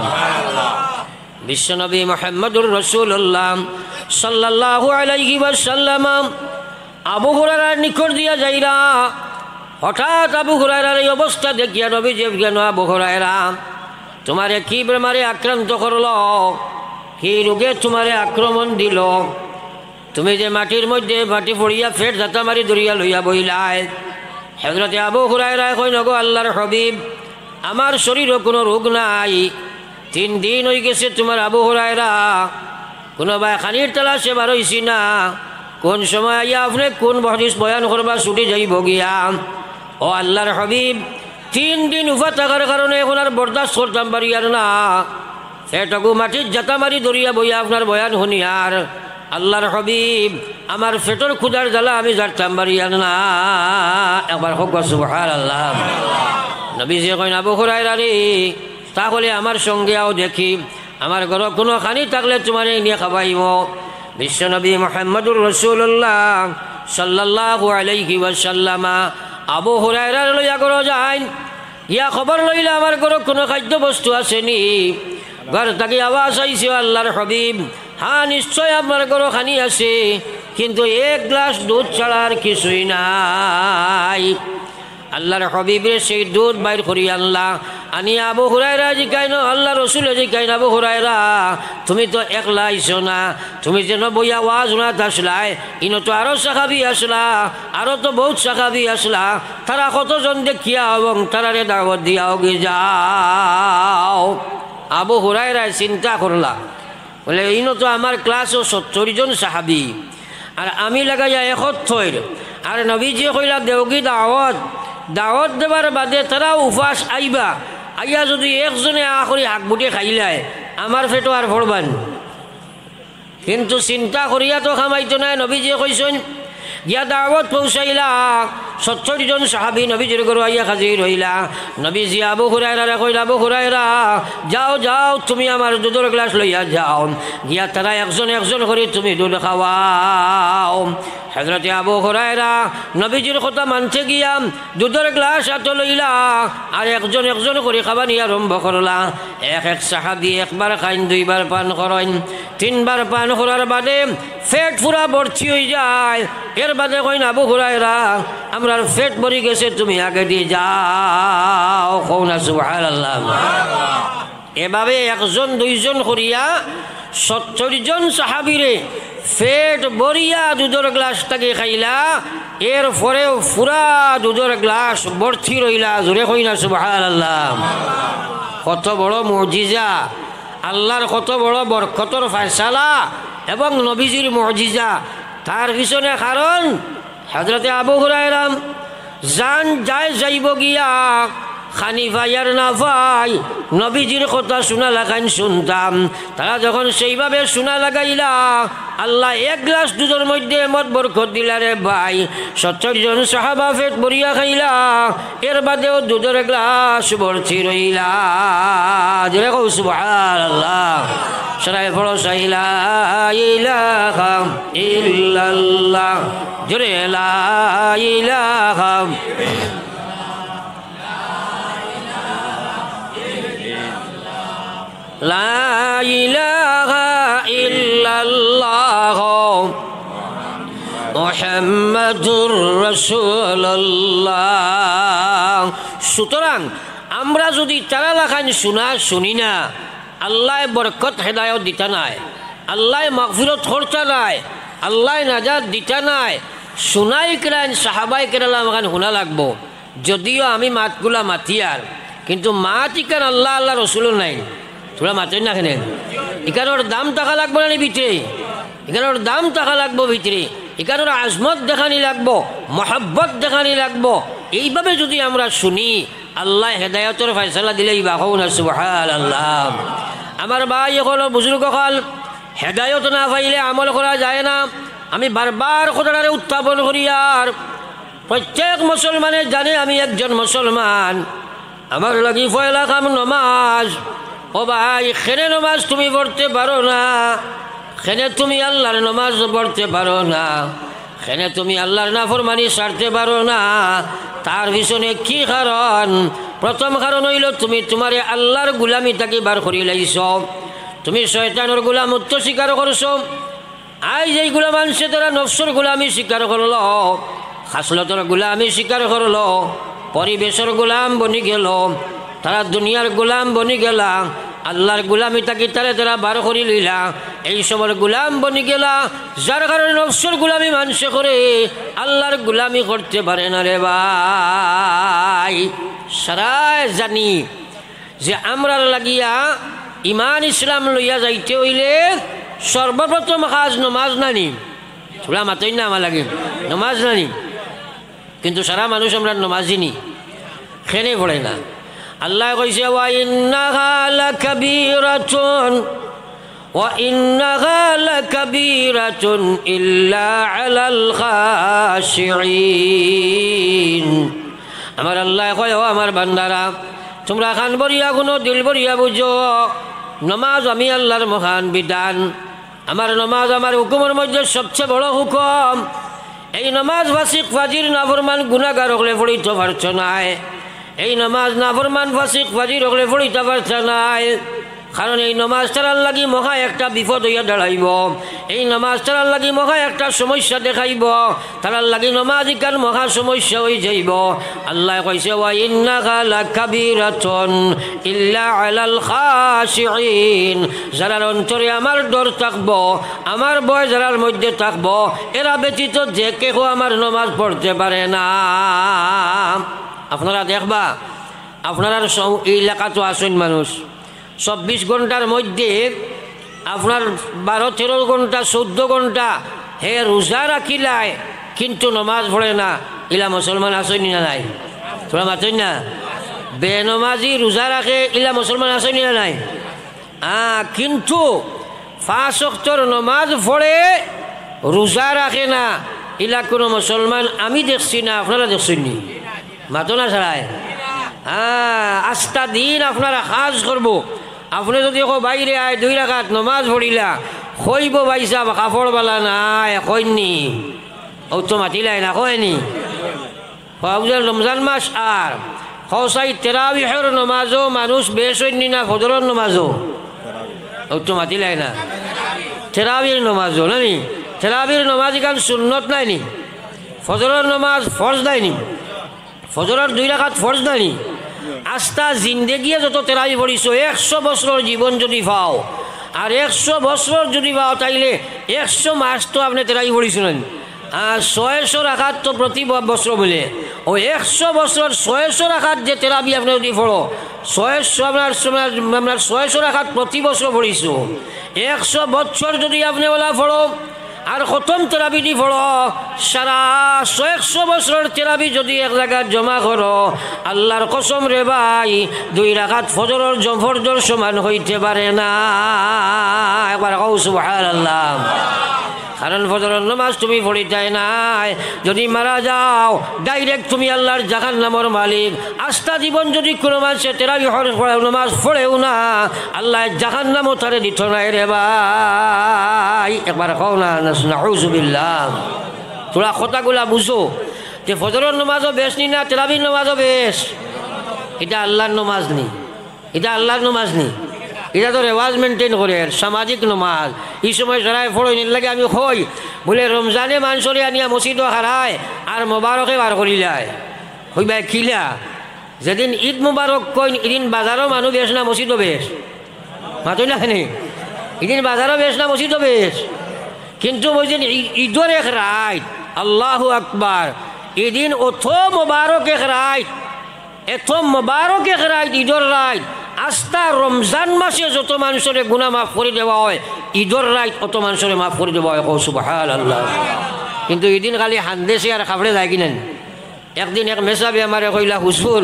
বিশ্বনবী মুহাম্মদুর রাসূলুল্লাহ সাল্লাল্লাহু আলাইহি ওয়াসাল্লাম আবু হুরায়রার নিকট দিয়া যাইরা, হঠাৎ আবু হুরায়রার এই অবস্থা দেখিয়া নবীজি কেন আবু হুরায়রা তোমারে কি বেমারে আক্রান্ত করল, কি রোগে তোমারে আক্রমণ দিল, তুমি যে মাটির মধ্যে মাটি পড়িয়া ফেট জাতা মারি দরিয়া লইয়া বইলাই। হযরতে আবু হুরায়রা কই নগো আল্লাহর হাবিব, আমার শরীরে কোনো রোগ নাই, 3 দিন হয়ে গেছে তোমার আবু হুরায়রা কোনো ভাই খানির তালাশে বার হইছি না, কোন সময় আইয়া আপনি কোন হাদিস বয়ান করবা ছুটি যাইব গিয়া। ও আল্লাহর হাবিব, 3 দিন উফা থাকার কারণে এখন আর বরদাস্ত করতাম পারি আর না, সেটাকু মাটির জাতা মারি দরিয়া বইয়া আপনার বয়ান শুনি। আর আল্লাহর হাবিব, আমার ফেটর ক্ষুদার জ্বালা আমি জারতাম পারি আর না। একবার হোক সুবহানাল্লাহ। নবীজি কইন আবু হুরায়রা রে, তাহলে আমার সঙ্গে আও দেখি, আমার ঘর কোনো খানি থাকলে তোমার নিয়ে খাবাইব। বিশ্বনবী মুহাম্মদুর রাসূলুল্লাহ সাল্লাল্লাহু আলাইহি ওয়াসাল্লাম আবু হুরায়রার লইয়া ঘর যাইন, ইয়া খবর লইলে আমার ঘর কোনো খাদ্য বস্তু আসেনি। ঘর থাকি আওয়াজ আইছে, আল্লাহর হাবিব, হ্যাঁ নিশ্চয় আপনার ঘর খানি আছে, কিন্তু 1 গ্লাস দুধ ছাড়া আর কিছুই নাই। আল্লাহর হাবিবের সেই দুধ বাইর করি আনলা, আনি আবু হুরায়রা জিকাইন, আল্লাহ রসুল জিকাইন আবু হুরায়রা তুমি তো একলা আইছো না, তুমি যেন বইয়া ওয়াজ শোনাত আসলাই, ইনো তো আরো সাহাবী আসলা, আরো তো বহুত সাহাবী আসলা, তারা কতজন দেখিয়া এবং তারারে দাওয়াত দিয়াও গে যাও। আবু হুরায়রা চিন্তা করলা, বলে ইনো তো আমার ক্লাসও 70 জন সাহাবী, আর আমি লাগাইয়া 71। আর নবীজি কইলা দেওগি দাওয়াত দেবার বাদে তারা উপাস আইবা, আইয়া যদি একজনে আখরি হাক বুটে খাইলায় আমার ফেটো আর ফোড়বান, কিন্তু চিন্তা করিয়া তো খামাইতো নাই। নবীজিয়ে কইছেন গিয়া দাওয়াত পৌঁছাইলা, 70 জন সাহাবী নবীজির ঘরে আইয়া হাজির হইলা। নবীজি আবু হুরায়রা কইলা, আবু হুরায়রা যাও যাও, তুমি আমার দুধের গ্লাস লইয়া যাও, গিয়া তারা একজন একজন করে তুমি দুধ খাওয়াও। হযরতে আবু হুরায়রা নবীজির কথা মানতে গিয়া দুধের গ্লাস হাতে লইলা আর একজন একজন করে খাওয়া নিয়ে আরম্ভ করলা। এক এক সাহাবী একবার খাইন, দুইবার পান করেন, তিনবার পান করার বাদে পেট পুরা ভর্তি হয়ে যায়। এর বাদে কইন, আবু হুরায়রা আমরার পেট ভরি গেছে, তুমি আগে দিয়ে যাও। কওনা সুবহানাল্লাহ। এভাবে একজন দুইজন করিয়া 70 জন সাহাবীরে পেট ভরিয়া দুধের গ্লাসটাকে খাইলা। এর পরেও পুরা দুধের গ্লাস ভর্তি রইলা। জোরে কইনা সুবহানাল্লাহ। কত বড় মুজিজা, আল্লাহর কত বড় বরকতর ফয়সালা এবং নবীজির মুজিজা। তার পিছনে কারণ হযরতে আবু হুরায়রা জান যাইব গিয়া খানি ভাইয়ার না ভাই নবীজির কথা শোনা লাগাইন শুনতাম। তারা যখন সেইভাবে শোনা লাগাইলা, আল্লাহ এক গ্লাস দুধের মধ্যে মত বরকত দিলা রে ভাই। 70 জন সাহাবা পেট ভরিয়া খাইলা, এর বাদেও দুধের গ্লাস ভর্তি রইলা। জোরে কও সুবহানাল্লাহ। সরাই পড়ো লা ইলাহা ইল্লাল্লাহ। জোরে লা ইলাহা লা ইলাহা ইল্লাল্লাহ মুহাম্মাদুর রাসূলুল্লাহ। সুতরাং আমরা যদি তারা লাখান শুনি না, আল্লাহ বরকত হেদায়ত দিতা নাই, আল্লাহ মাগফিরত করতা নাই, আল্লাহ নাজাত দিতা নাই। শুনাই কেরান সাহাবাই কেরালা আমাকে শোনা লাগবো। যদিও আমি মাতগুলা মাতিয়ার, কিন্তু মাত ইকান আল্লাহ আল্লাহ রসুলও নাই। তোরা মাতেন না কেন? এখানোর দাম টাকা লাগবো না ভিতরে, এখানোর দাম টাকা লাগবো ভিতরে, এখানোর আজমত দেখানি লাগবো, মহব্বত দেখানি লাগবো। এইভাবে যদি আমরা শুনি, আল্লাহ হেদায়তের ফয়সালা দিলেই বাহু না সুবহানাল্লাহ। আমার ভাই এখন বুজুর্গ কাল হেদায়ত না পাইলে আমল করা যায় না। আমি বারবার কথাটারে উত্থাপন করি, আর প্রত্যেক মুসলমানে জানে আমি একজন মুসলমান। আমার লাগি পয়লা কাম নমাজ। ও ভাই, খেনে নমাজ তুমি পড়তে পারো না, খেনে তুমি আল্লাহর নমাজ পড়তে পারো না, খেনে তুমি আল্লাহর নাফরমানি ছাড়তে পারো না। তার পিছনে কি কারণ? প্রথম কারণ হইল তুমি তোমারে আল্লাহর গুলামি তাকে বার করি লাইছ, তুমি শয়তানের গুলামত্ব স্বীকার করছো। আজ এই গুলাম আনছে তারা নফসর গুলামি স্বীকার করলো, খাসলতর গুলামি স্বীকার করলো, পরিবেশের গুলাম বনি গেল, তারা দুনিয়ার গুলাম বনি গেলা, আল্লাহর গুলামি তাকে তারা বার করি লইলা, এই সময় গুলাম বনি গেলা। যার কারণে নফসর গুলামি মানুষে করে, আল্লাহর গুলামি করতে পারে না রে ভাই। সারাই জানি যে আমরার লাগিয়া ইমান ইসলাম লইয়া যাইতে হইলে সর্বপ্রথম কাজ নমাজ নানি। তোরা মাতই না আমার লাগে নমাজ নানি, কিন্তু সারা মানুষ আমরা নমাজই নি, খেনে পড়ে না। আল্লাহ কইছে ওয়া ইন্নাহা লাকাবীরাতুন ওয়া ইন্নাহা লাকাবীরাতুন ইল্লা আলাল খাশিঈন। আমার আল্লাহ কয়, ও আমার বান্দারা, তোমরা খান বরিয়া কোনো দিল বরিয়া বুঝো, নমাজ আমি আল্লাহর মহান বিধান। আমার নমাজ আমার হুকুমের মধ্যে সবচেয়ে বড় হুকুম। এই নমাজ ফাসিক ফাজির নাফরমান গুনাহগার হলে পড়িতে পারছ নাই। এই নমাজ নাফরমান ফাসিক ফাজির হলে পড়িতে পারছ নাই, কারণ এই নমাজ তারার লাগি মহা একটা বিপদ হইয়া দাঁড়াইব। এই নমাজ তারার লাগি মহা একটা সমস্যা দেখাইব, তারার লাগি নমাজ ইকান মহা সমস্যা হয়ে যাইব। আল্লাহ কইছে ওয়া ইন্নাহা লাকাবীরাতুন ইল্লা আলাল খাশিঈন। যারার অন্তরে আমার ডর থাকবো, আমার ভয় যারার মধ্যে থাকবো, এরা ব্যতীত যে কেউ আমার নমাজ পড়তে পারে না। আপনারা দেখবা, আপনারা এই এলাকাতো আসেন মানুষ, 24 ঘন্টার মধ্যে আপনার 12-13 ঘন্টা 14 ঘন্টা হে রোজা রাখিলায়, কিন্তু নমাজ পড়ে না। ইলা মুসলমান আসেনি না নাই? তোরা মাতেন না? বেনমাজি রোজা রাখে ইলা মুসলমান আছে না নাই? কিন্তু 5 ওয়াক্তের নমাজ পড়ে রোজা রাখে না, ইলা কোনো মুসলমান আমি দেখছি না, আপনারা দেখছেন নি? মাতো না ছাড়ায়। আস্তা দিন আপনারা কাজ করবো। আপনি যদি বাইরে আয় 2 রাকাত নমাজ পড়িলা, কইব ভাই সাহেব কাপড় বালা নাই, কইনি ও তো মাতিলাই না, কয়নি রমজান মাস আর হসাই তেরাবিহের নমাজও মানুষ বেশ হয়নি না, ফজরের নমাজও ও তো মাতিলাই না, তেরাবির নমাজও নানি, তেরাবির নমাজ এখান সুন্নত নাইনি, ফজরের নমাজ ফরজ নাইনি, ফজরের 2 রাকাত ফরজ নাইনি। আস্তা জিন্দেগিয়ে যত তেরাবি পড়িছো 100 বছরের জীবন যদি পাও, আর 100 বছর যদি পাও তাইলে 100 মাস তো আপনি তেরাবি পড়িছিলেন। 600 রাকাত তো প্রতি বছর বলে, ও 100 বছর 600 রাকাত যে তেরাবি আপনি যদি পড়ো, 600 রাকাত প্রতি বছর পড়িছো, 100 বছর যদি আপনি ওলা পড়ো আর খতম তেরাবি দি পড়ো, সারা 100 বছরের তেরাবি যদি এক জায়গায় জমা করো, আল্লাহর কসম রে ভাই 2 রাকাত ফজরের ফরজের সমান হইতে পারে না। একবার কও সুবহানাল্লাহ। কারণ ফজরের নামাজ তুমি পড়িতাই নাই, যদি মারা যাও ডাইরেক্ট তুমি আল্লাহর জাহান্নামের মালিক। আস্থা জীবন যদি কোনো মানুষের তেরাবি নামাজ পড়েও না, আল্লাহ জাহান্নামও তারে দিত নাই রে ভাই। একবার কও না নাউযুবিল্লাহ। তোরা কথাগুলা বুঝো যে ফজরের নামাজও বেশ নি না, তেরাবির নামাজও বেশ, এটা আল্লাহর নামাজ নি, এটা আল্লাহর নামাজ নি, এটা তো রেওয়াজ মেনটেন করে সামাজিক নমাজ। এই সময় সরাই ফড়ই নিল লাগে আমি কই বলে রমজানে মানুষরে আনিয়া মসজিদও হারায় আর মোবারকে বার করিলায়, হইবা খিলা যেদিন ঈদ মোবারক কই এদিন বাজারও মানুষ বেশ না মসজিদও বেশ, মাতই না খানি এদিন বাজারও বেশ না মসজিদও বেশ। কিন্তু ওই দিন ঈদের এক রাত, আল্লাহু আকবার, এদিন অথ মোবারক এক রাত, এত মোবারক এক রাত, ঈদের রাত। আস্থা রমজান মাসে যত মানুষের গুনাহ মাফ করে দেওয়া হয়, ঈদের রাত অত মানুষের মাফ করে দেওয়া হয়। সুবহানাল্লাহ। কিন্তু এদিন খালি হান্দেশে আর খাবড়ে যায় কিনেন। একদিন এক মেসাবি আমারে কইলা, হুজুর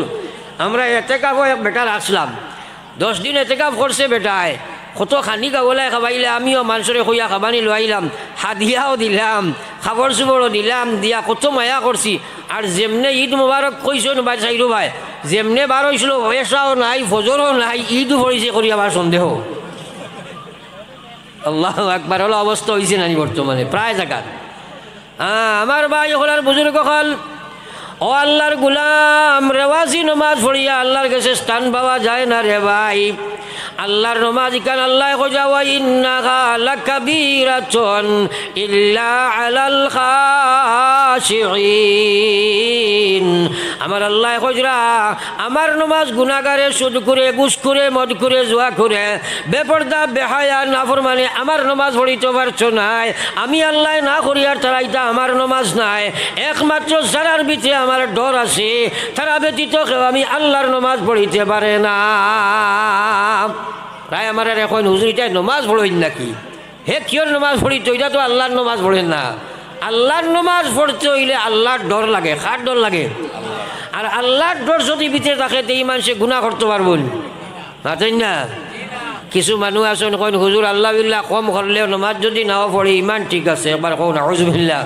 আমরা এতেকাফ এক বেটা রাখলাম, 10 দিন এতেকাফ করছে বেটায়, কত খানি গাওয়ালায় খাবাইলে, আমিও মানুষের কইয়া খাবানি লাইলাম, হাদিয়াও দিলাম, খাবার চুবরও দিলাম, দিয়া কত মায়া করছি। আর যেমনে ঈদ মুবারক কইছেন ভাই চাইরু ভাই, যেমনে বার হয়েছিল পয়সাও নাই, ফজরও নাই, ঈদও পড়েছে করি আমার সন্দেহ। আল্লাহু আকবার। হলো অবস্থা হয়েছে নানি বর্তমানে প্রায় জায়গায়। আমার ভাই হলার বুজুর্গ হল, ও আল্লাহর গুলাম, রেওয়াজি নমাজ পড়িয়া আল্লাহর কাছে স্থান পাওয়া যায় না রে ভাই। আল্লাহর নমাজ ইকান আল্লাহ কইয়া, ওয়া ইন্নাহা লাকাবীরাতুন ইল্লা আলাল খাশিঈন। আমার আল্লাহ কইরা আমার নমাজ গুনাহগারে, সুদ করে, ঘুষ করে, মদ করে, জুয়া করে, বেপরদা, বেহায়া, নাফরমানি আমার নমাজ পড়িতে পারছো নাই। আমি আল্লাহ না করি আর তারাইতা আমার নমাজ নাই। একমাত্র যারার ভিতরে আমার ডর আছে, তারা ব্যতীত কেউ আমি আল্লাহর নমাজ পড়িতে পারে না। প্রায় আমার এখন হুজুরিটাই নমাজ পড়েন নাকি? হে কিয়র নমাজ পড়িত? এটা তো আল্লাহর নমাজ পড়েন না। আল্লাহর নমাজ পড়তে হইলে আল্লাহর ডর লাগে। কার ডর লাগে? আর আল্লাহর ডর যদি ভিতরে থাকে তো এই মানুষে গুনাহ করতে পারবেন না। কিছু মানুষ আছেন কইন, হুজুর আল্লাহ বিল্লাহ কম করলেও নমাজ যদি নাও পড়ে ইমান ঠিক আছে, একবার কও নাউযুবিল্লাহ।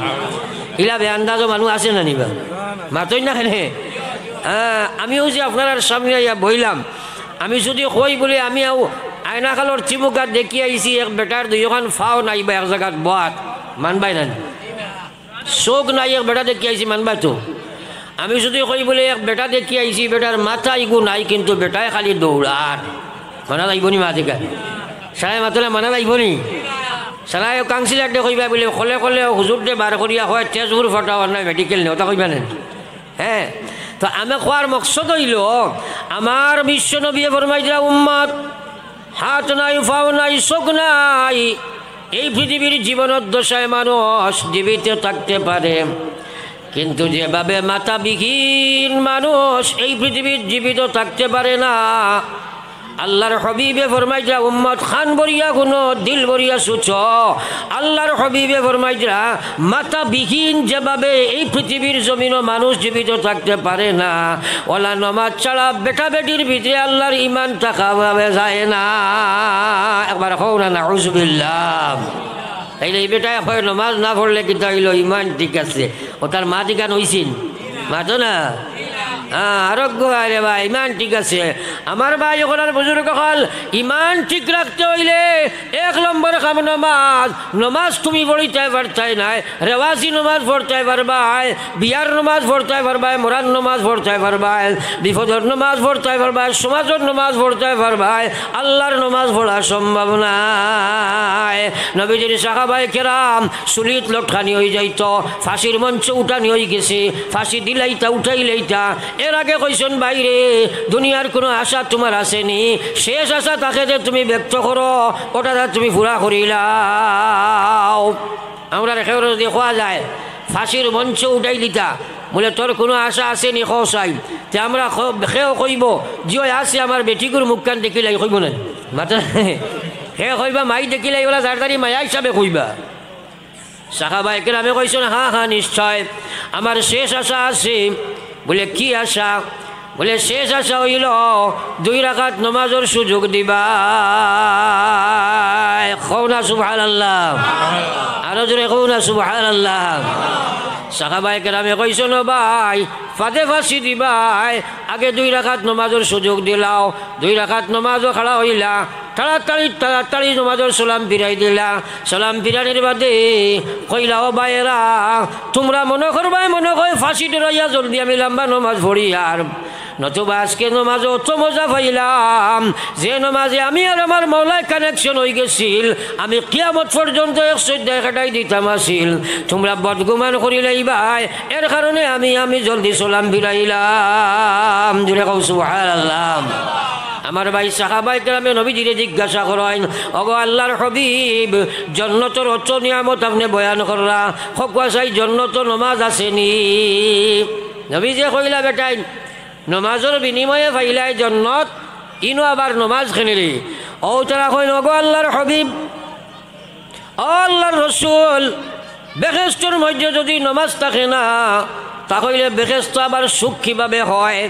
ইলা বেআন্দাজও মানুষ আছে না নিবা, মাতই না কেন? আমিও যে আপনার সামনে ইয়া বইলাম, আমি যদি কই বলে আমি আয়না খালোর চিমুকাত দেখি আইছি, এক বেটার 2খান ফাও নাই বা এক জায়গাত বাত মানবাই না, চোখ নাই এক বেটা দেখি আইছি মানবাই তো। আমি যদি কই বলে এক বেটা দেখি আইছি, বেটার মাথা ইগু নাই কিন্তু বেটায় খালি দৌড়ার, মানা লাগব নি? মা দেখা সারাই মাতলে মানা লাগব নি? সারাই কাউন্সিলারটে কইবা বলে কলে কলে হুজুরটে বার করিয়া হয় তেজপুর ফটাও নাই মেডিকেল নেওয়া কইবা নেন। হ্যাঁ, তো আমি কোয়ার মকসদ হইল আমার বিশ্ব নবী ফরমাইছিলা, উম্মত হাত নাই, ফাও নাই, চোখ নাই, এই পৃথিবীর জীবনের দশায় মানুষ জীবিত থাকতে পারে, কিন্তু যেভাবে মাথা বিহীন মানুষ এই পৃথিবীর জীবিত থাকতে পারে না। আল্লাহর হবিবে ফরমাইজরা উম্মত খান বরিয়া কোনো দিল বরিয়া সুচ আল্লাহর হবিবে ফরমাইজরা মাথা বিহীন যেভাবে এই পৃথিবীর জমিনও মানুষ জীবিত থাকতে পারে না ওলা নমাজ ছাড়া বেটা বেটির ভিতরে আল্লাহর ইমান থাকা যায় না একবার হও না নাউজুবিল্লাহ তাইলে এই বেটায় হয় নমাজ না পড়লে কিন্তু হইল ইমান ঠিক আছে ও তার মা ঠিকান হইছিন মা তো না আরোগ্য রে ভাই ইমান ঠিক আছে আমার ভাই ওখানে বুজুর্গ হল ইমান ঠিক রাখতে হইলে 1 নম্বর কাম নমাজ নমাজ তুমি পড়িতে পারতাই নাই রেওয়াজি নমাজ পড়তে পারবাই বিয়ার নমাজ পড়তে পারবাই মোরান নমাজ পড়তে পারবাই বিপদর নমাজ পড়তে পারবাই সমাজের নমাজ পড়তে পারবাই আল্লাহর নমাজ পড়া সম্ভব নাই নবীজির সাহাবায়ে কেরাম সুলিত লটকানি হয়ে যাইত ফাঁসির মঞ্চ উঠানি হয়ে গেছে ফাঁসি দিলাইতা উঠাইলাইতা এর আগে কইছেন বাইরে দুনিয়ার কোনো আশা তোমার আসেনি শেষ আশা তাকে যে তুমি ব্যক্ত করো ওটা তুমি পুরা করিলাও আমরা রেখে যদি খোয়া যায় ফাঁসির মঞ্চ উঠাই লিতা বলে তোর কোনো আশা আসেনি খাই তে আমরা খেয়েও কইব যে আসে আমার বেটিকুর মুখখান দেখিলাই কইব না মাথা হে কইবা মাই দেখিলাই ওলা তাড়াতাড়ি মায়া হিসাবে কইবা সাহাবায়ে কেরামে কইছেন হ্যাঁ হ্যাঁ নিশ্চয় আমার শেষ আশা আছে বলে কি আশা বলে শেষ আশা হইল 2 রাকাত নমাজের সুযোগ দিবা কওনা সুবহানাল্লাহ আরো জোরে কওনা সুবহানাল্লাহ সাহাবায়ে কেরামে কইছেন ভাই ফাদে ফাঁসি দিবাই আগে 2 রাকাত নমাজের সুযোগ দিলাও 2 রাকাত নমাজও খাড়া হইলা তাড়াতাড়ি নমাজের সালাম ফিরাই দিলা সালাম ফিরানির বাদে কইলা ও ভাইয়েরা তোমরা মনে করবাই মনে হয় ফাঁসি ডরাইয়া জলদি আমি লম্বা নমাজ পড়ি আর নতুবা আজকে নমাজে অত মজা পাইলাম যে নমাজে আমি আর আমার মৌলায় কানেকশন হয়ে গেছিল আমি কিয়ামত পর্যন্ত 100 কাটাই দিতাম আসিল তোমরা বদগুমান করিলাই ভাই এর কারণে আমি জলদি সালাম ফিরাইলাম জুড়ে কও সুবহানাল্লাহ আমার ভাই সাহাবায়ে কেরামে নবীজিরে জিজ্ঞাসা করেন ওগো আল্লাহর হাবিব জান্নাতের অত নিয়ামত আপনি বয়ান করলা হকওয়া চাই জান্নাত নমাজ আসেনি নবীজি কইলা বেটাই নমাজের বিনিময়ে পাইলাই জান্নাত ইনো আবার নমাজ খেনিলি ও তারা কইন ওগো আল্লাহর হাবিব ও আল্লাহর রাসূল বেহেশতের মধ্যে যদি নমাজ থাকে না তাহলে বেহেশত আবার সুখ কিভাবে হয়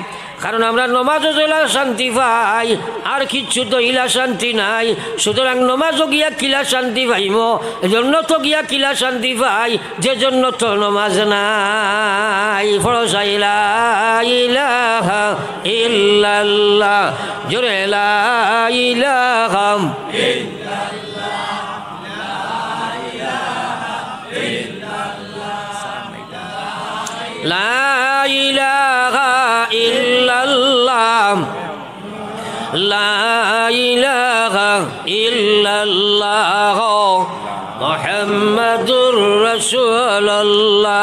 কারণ আমরা নমাজও জেলা শান্তি পাই আর কিচ্ছু তো ইলা শান্তি নাই সুতরাং নমাজও গিয়া কিলা শান্তি পাইম এজন্য তো গিয়া কিলা শান্তি পাই যে জন্য তো নমাজ নাই ফরজ লা ইলাহা ইল্লাল্লাহ জোরে লা ইলাহা লা ইলাহা ইল্লাল্লাহ লা ইলাহা ইল্লাল্লাহ মুহাম্মাদুর রাসূলুল্লাহ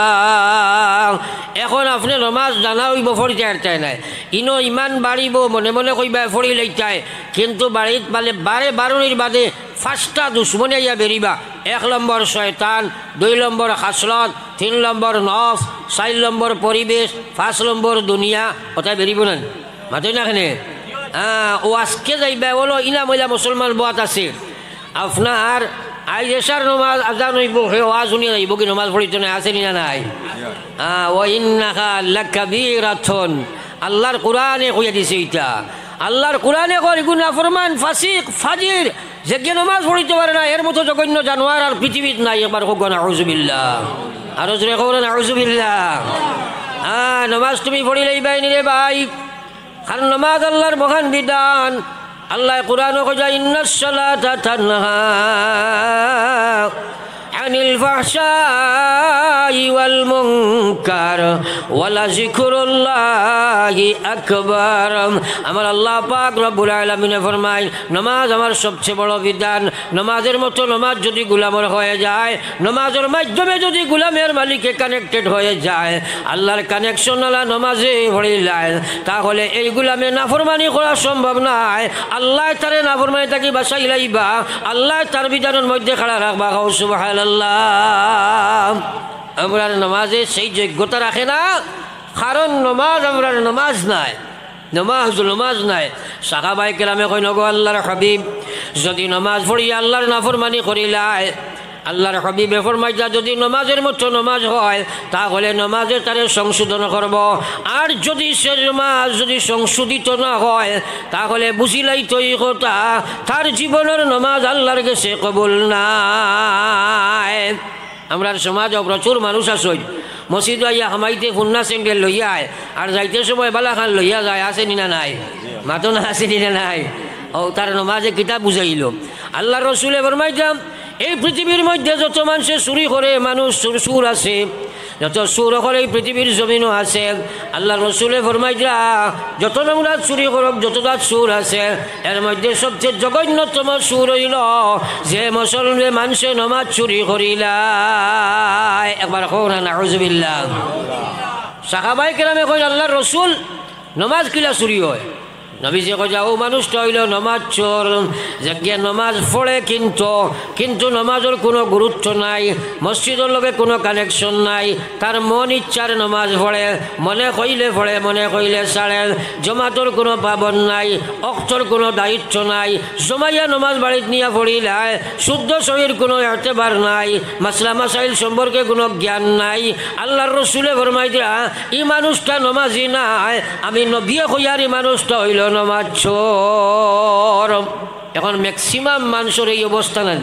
এখন আপনি নমাজ জানা হইব ফরিতে আরতাই নাই ইনো ইমান বাড়িব মনে মনে কইবা ফরি লইতাই কিন্তু বাড়িত পালে বারে বারুনির বাদে 5টা দুশ্মনী আইয়া বেরিবা 1 নম্বর শয়তান 2 নম্বর হাসলত 3 নম্বর নফস 4 নম্বর পরিবেশ 5 নম্বর দুনিয়া ওটাই বেরিব না মাতই না এখানে ও আজকে যাইবা বলো ইনা মহিলা মুসলমান বাত আছে আপনার আজ এশার নমাজ আজান হইব হে ওয়াজ শুনিয়া যাইব কি নমাজ পড়িতে না আসেনি না নাই ওয়া ইন্নাহা লাকাবীরাতুন আল্লাহর কোরআনে কইয়া দিছে এটা আল্লাহর কোরআনে কয় এগুলো নাফরমান ফাসিক ফাজির যে নমাজ পড়িতে পারে না এর মতো জঘন্য জানোয়ার আর পৃথিবীত নাই একবার হোক নাউজুবিল্লাহ আর জোরে কও নাউজুবিল্লাহ নমাজ তুমি পড়িলেই বাইনি রে ভাই কারণ নমাজ আল্লাহর মহান বিধান আল্লাহ কোরআনে কয় ইন্নাস সালাতা তানহা আনিল ফাহশাই ওয়াল মুনকার ওয়ালা যিকরুল্লাহি আকবার আমার আল্লাহ পাক রব্বুল আলামিন ফরমায় নামাজ আমার সবচেয়ে বড় বিধান নামাজের মতো নামাজ যদি গোলামের হয়ে যায় নামাজের মাধ্যমে যদি গোলামের মালিকে কানেক্টেড হয়ে যায় আল্লাহর কানেকশন আলা নামাজে পড়িলায় তাহলে এই গোলামে নাফরমানি করা সম্ভব নয় আল্লাহ তারে নাফরমানি থেকে বাঁচাইলাইবা আল্লাহ তার বিধানের মধ্যে খাড়া রাখবা সুবহানাল্লাহ আমরা নামাজে সেই যোগ্যতা রাখে না কারণ নামাজ আমরা নামাজ নাই সাহাবায়ে কেরামে কইন গো আল্লাহর হাবিব যদি নমাজ পড়ি আল্লাহর নাফরমানি করিলাই আল্লাহর হাবিবে ফরমাইতা যদি নমাজের মতো নমাজ হয় তাহলে নমাজে তারে সংশোধন করব আর যদি সে নমাজ যদি সংশোধিত না হয় তাহলে বুঝিলাই তৈ কথা তার জীবনের নমাজ আল্লাহর কাছে কবুল নাই। আমরা সমাজে প্রচুর মানুষ আসই মসজিদ আইয়া হামাইতে ফুন্না স্যান্ডেল লইয়া আয় আর যাইতে সময় বালাখান লইয়া যায় আসেনি না নাই মাতো না আসেনি না নাই ও তার নমাজে কিতাব বুঝাইল আল্লাহ রসুলে ফরমাইতাম এই পৃথিবীর মধ্যে যত মানুষে চুরি করে মানুষ সুর আছে যত সুর করে এই পৃথিবীর জমিনও আছে আল্লাহ রসুলে ফরমাইতা যত আমরা চুরি করব যতটা সুর আছে এর মধ্যে সবচেয়ে জঘন্যতম সুর হইল যে মুসলমান মানুষে নমাজ চুরি করিলা একবার কও না নাউজুবিল্লাহ। সাহাবায়ে কেরামে কইল আল্লাহর রসুল নমাজ কিলা চুরি হয় নবীজি কইয়া ও মানুষটা হইল নমাজ চোর যে নমাজ পড়ে কিন্তু নমাজের কোনো গুরুত্ব নাই মসজিদের লগে কোনো কানেকশন নাই তার মন ইচ্ছার নমাজ পড়ে মনে কইলে পড়ে মনে কইলে ছাড়ে জমাতর কোনো পাবন নাই অক্তর কোনো দায়িত্ব নাই জমাইয়া নমাজ বাড়িতে নিয়ে পড়িলাই শুদ্ধ শরীর কোনো এতেবার নাই মাসলা মাসাইল সম্পর্কে কোনো জ্ঞান নাই আল্লাহর রসুলে ফরমাই দিয়া ই মানুষটা নমাজি নাই আমি নবিয়ে কইয়ার ই মানুষটা হইল নমাজ চোর। এখন ম্যাক্সিমাম মানুষের এই অবস্থা নেন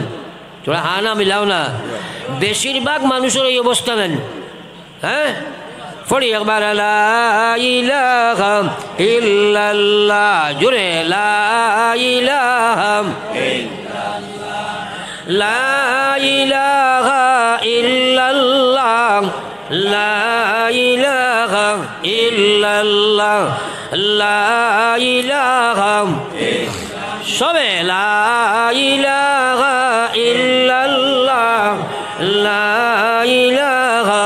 তোরা হা না মিলাও না বেশিরভাগ মানুষের এই অবস্থা নেন হ্যাঁ পড়ি একবার লা ইলাহা ইল্লাল্লাহ জোরে লা ইলাহা ইল্লাল্লাহ লা ইলাহা ইল্লাল্লাহ লা ইলাহা ইল্লাল্লাহ লা ইলাহা সবে লা ইলাহা ইল্লাল্লাহ লা ইলাহা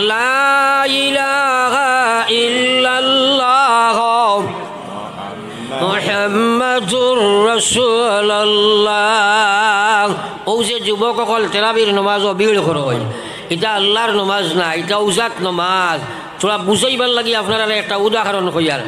লা ইলাহা ইল্লাল্লাহ মুহাম্মাদুর রাসূলুল্লাহ। ও যে যুবকসকল তেরাবির নমাজ বিড় করয় এটা আল্লাহর নমাজ না এটা উজাত নমাজ তোরা বুঝাইবার লাগি আপনারা একটা উদাহরণ কইয়ার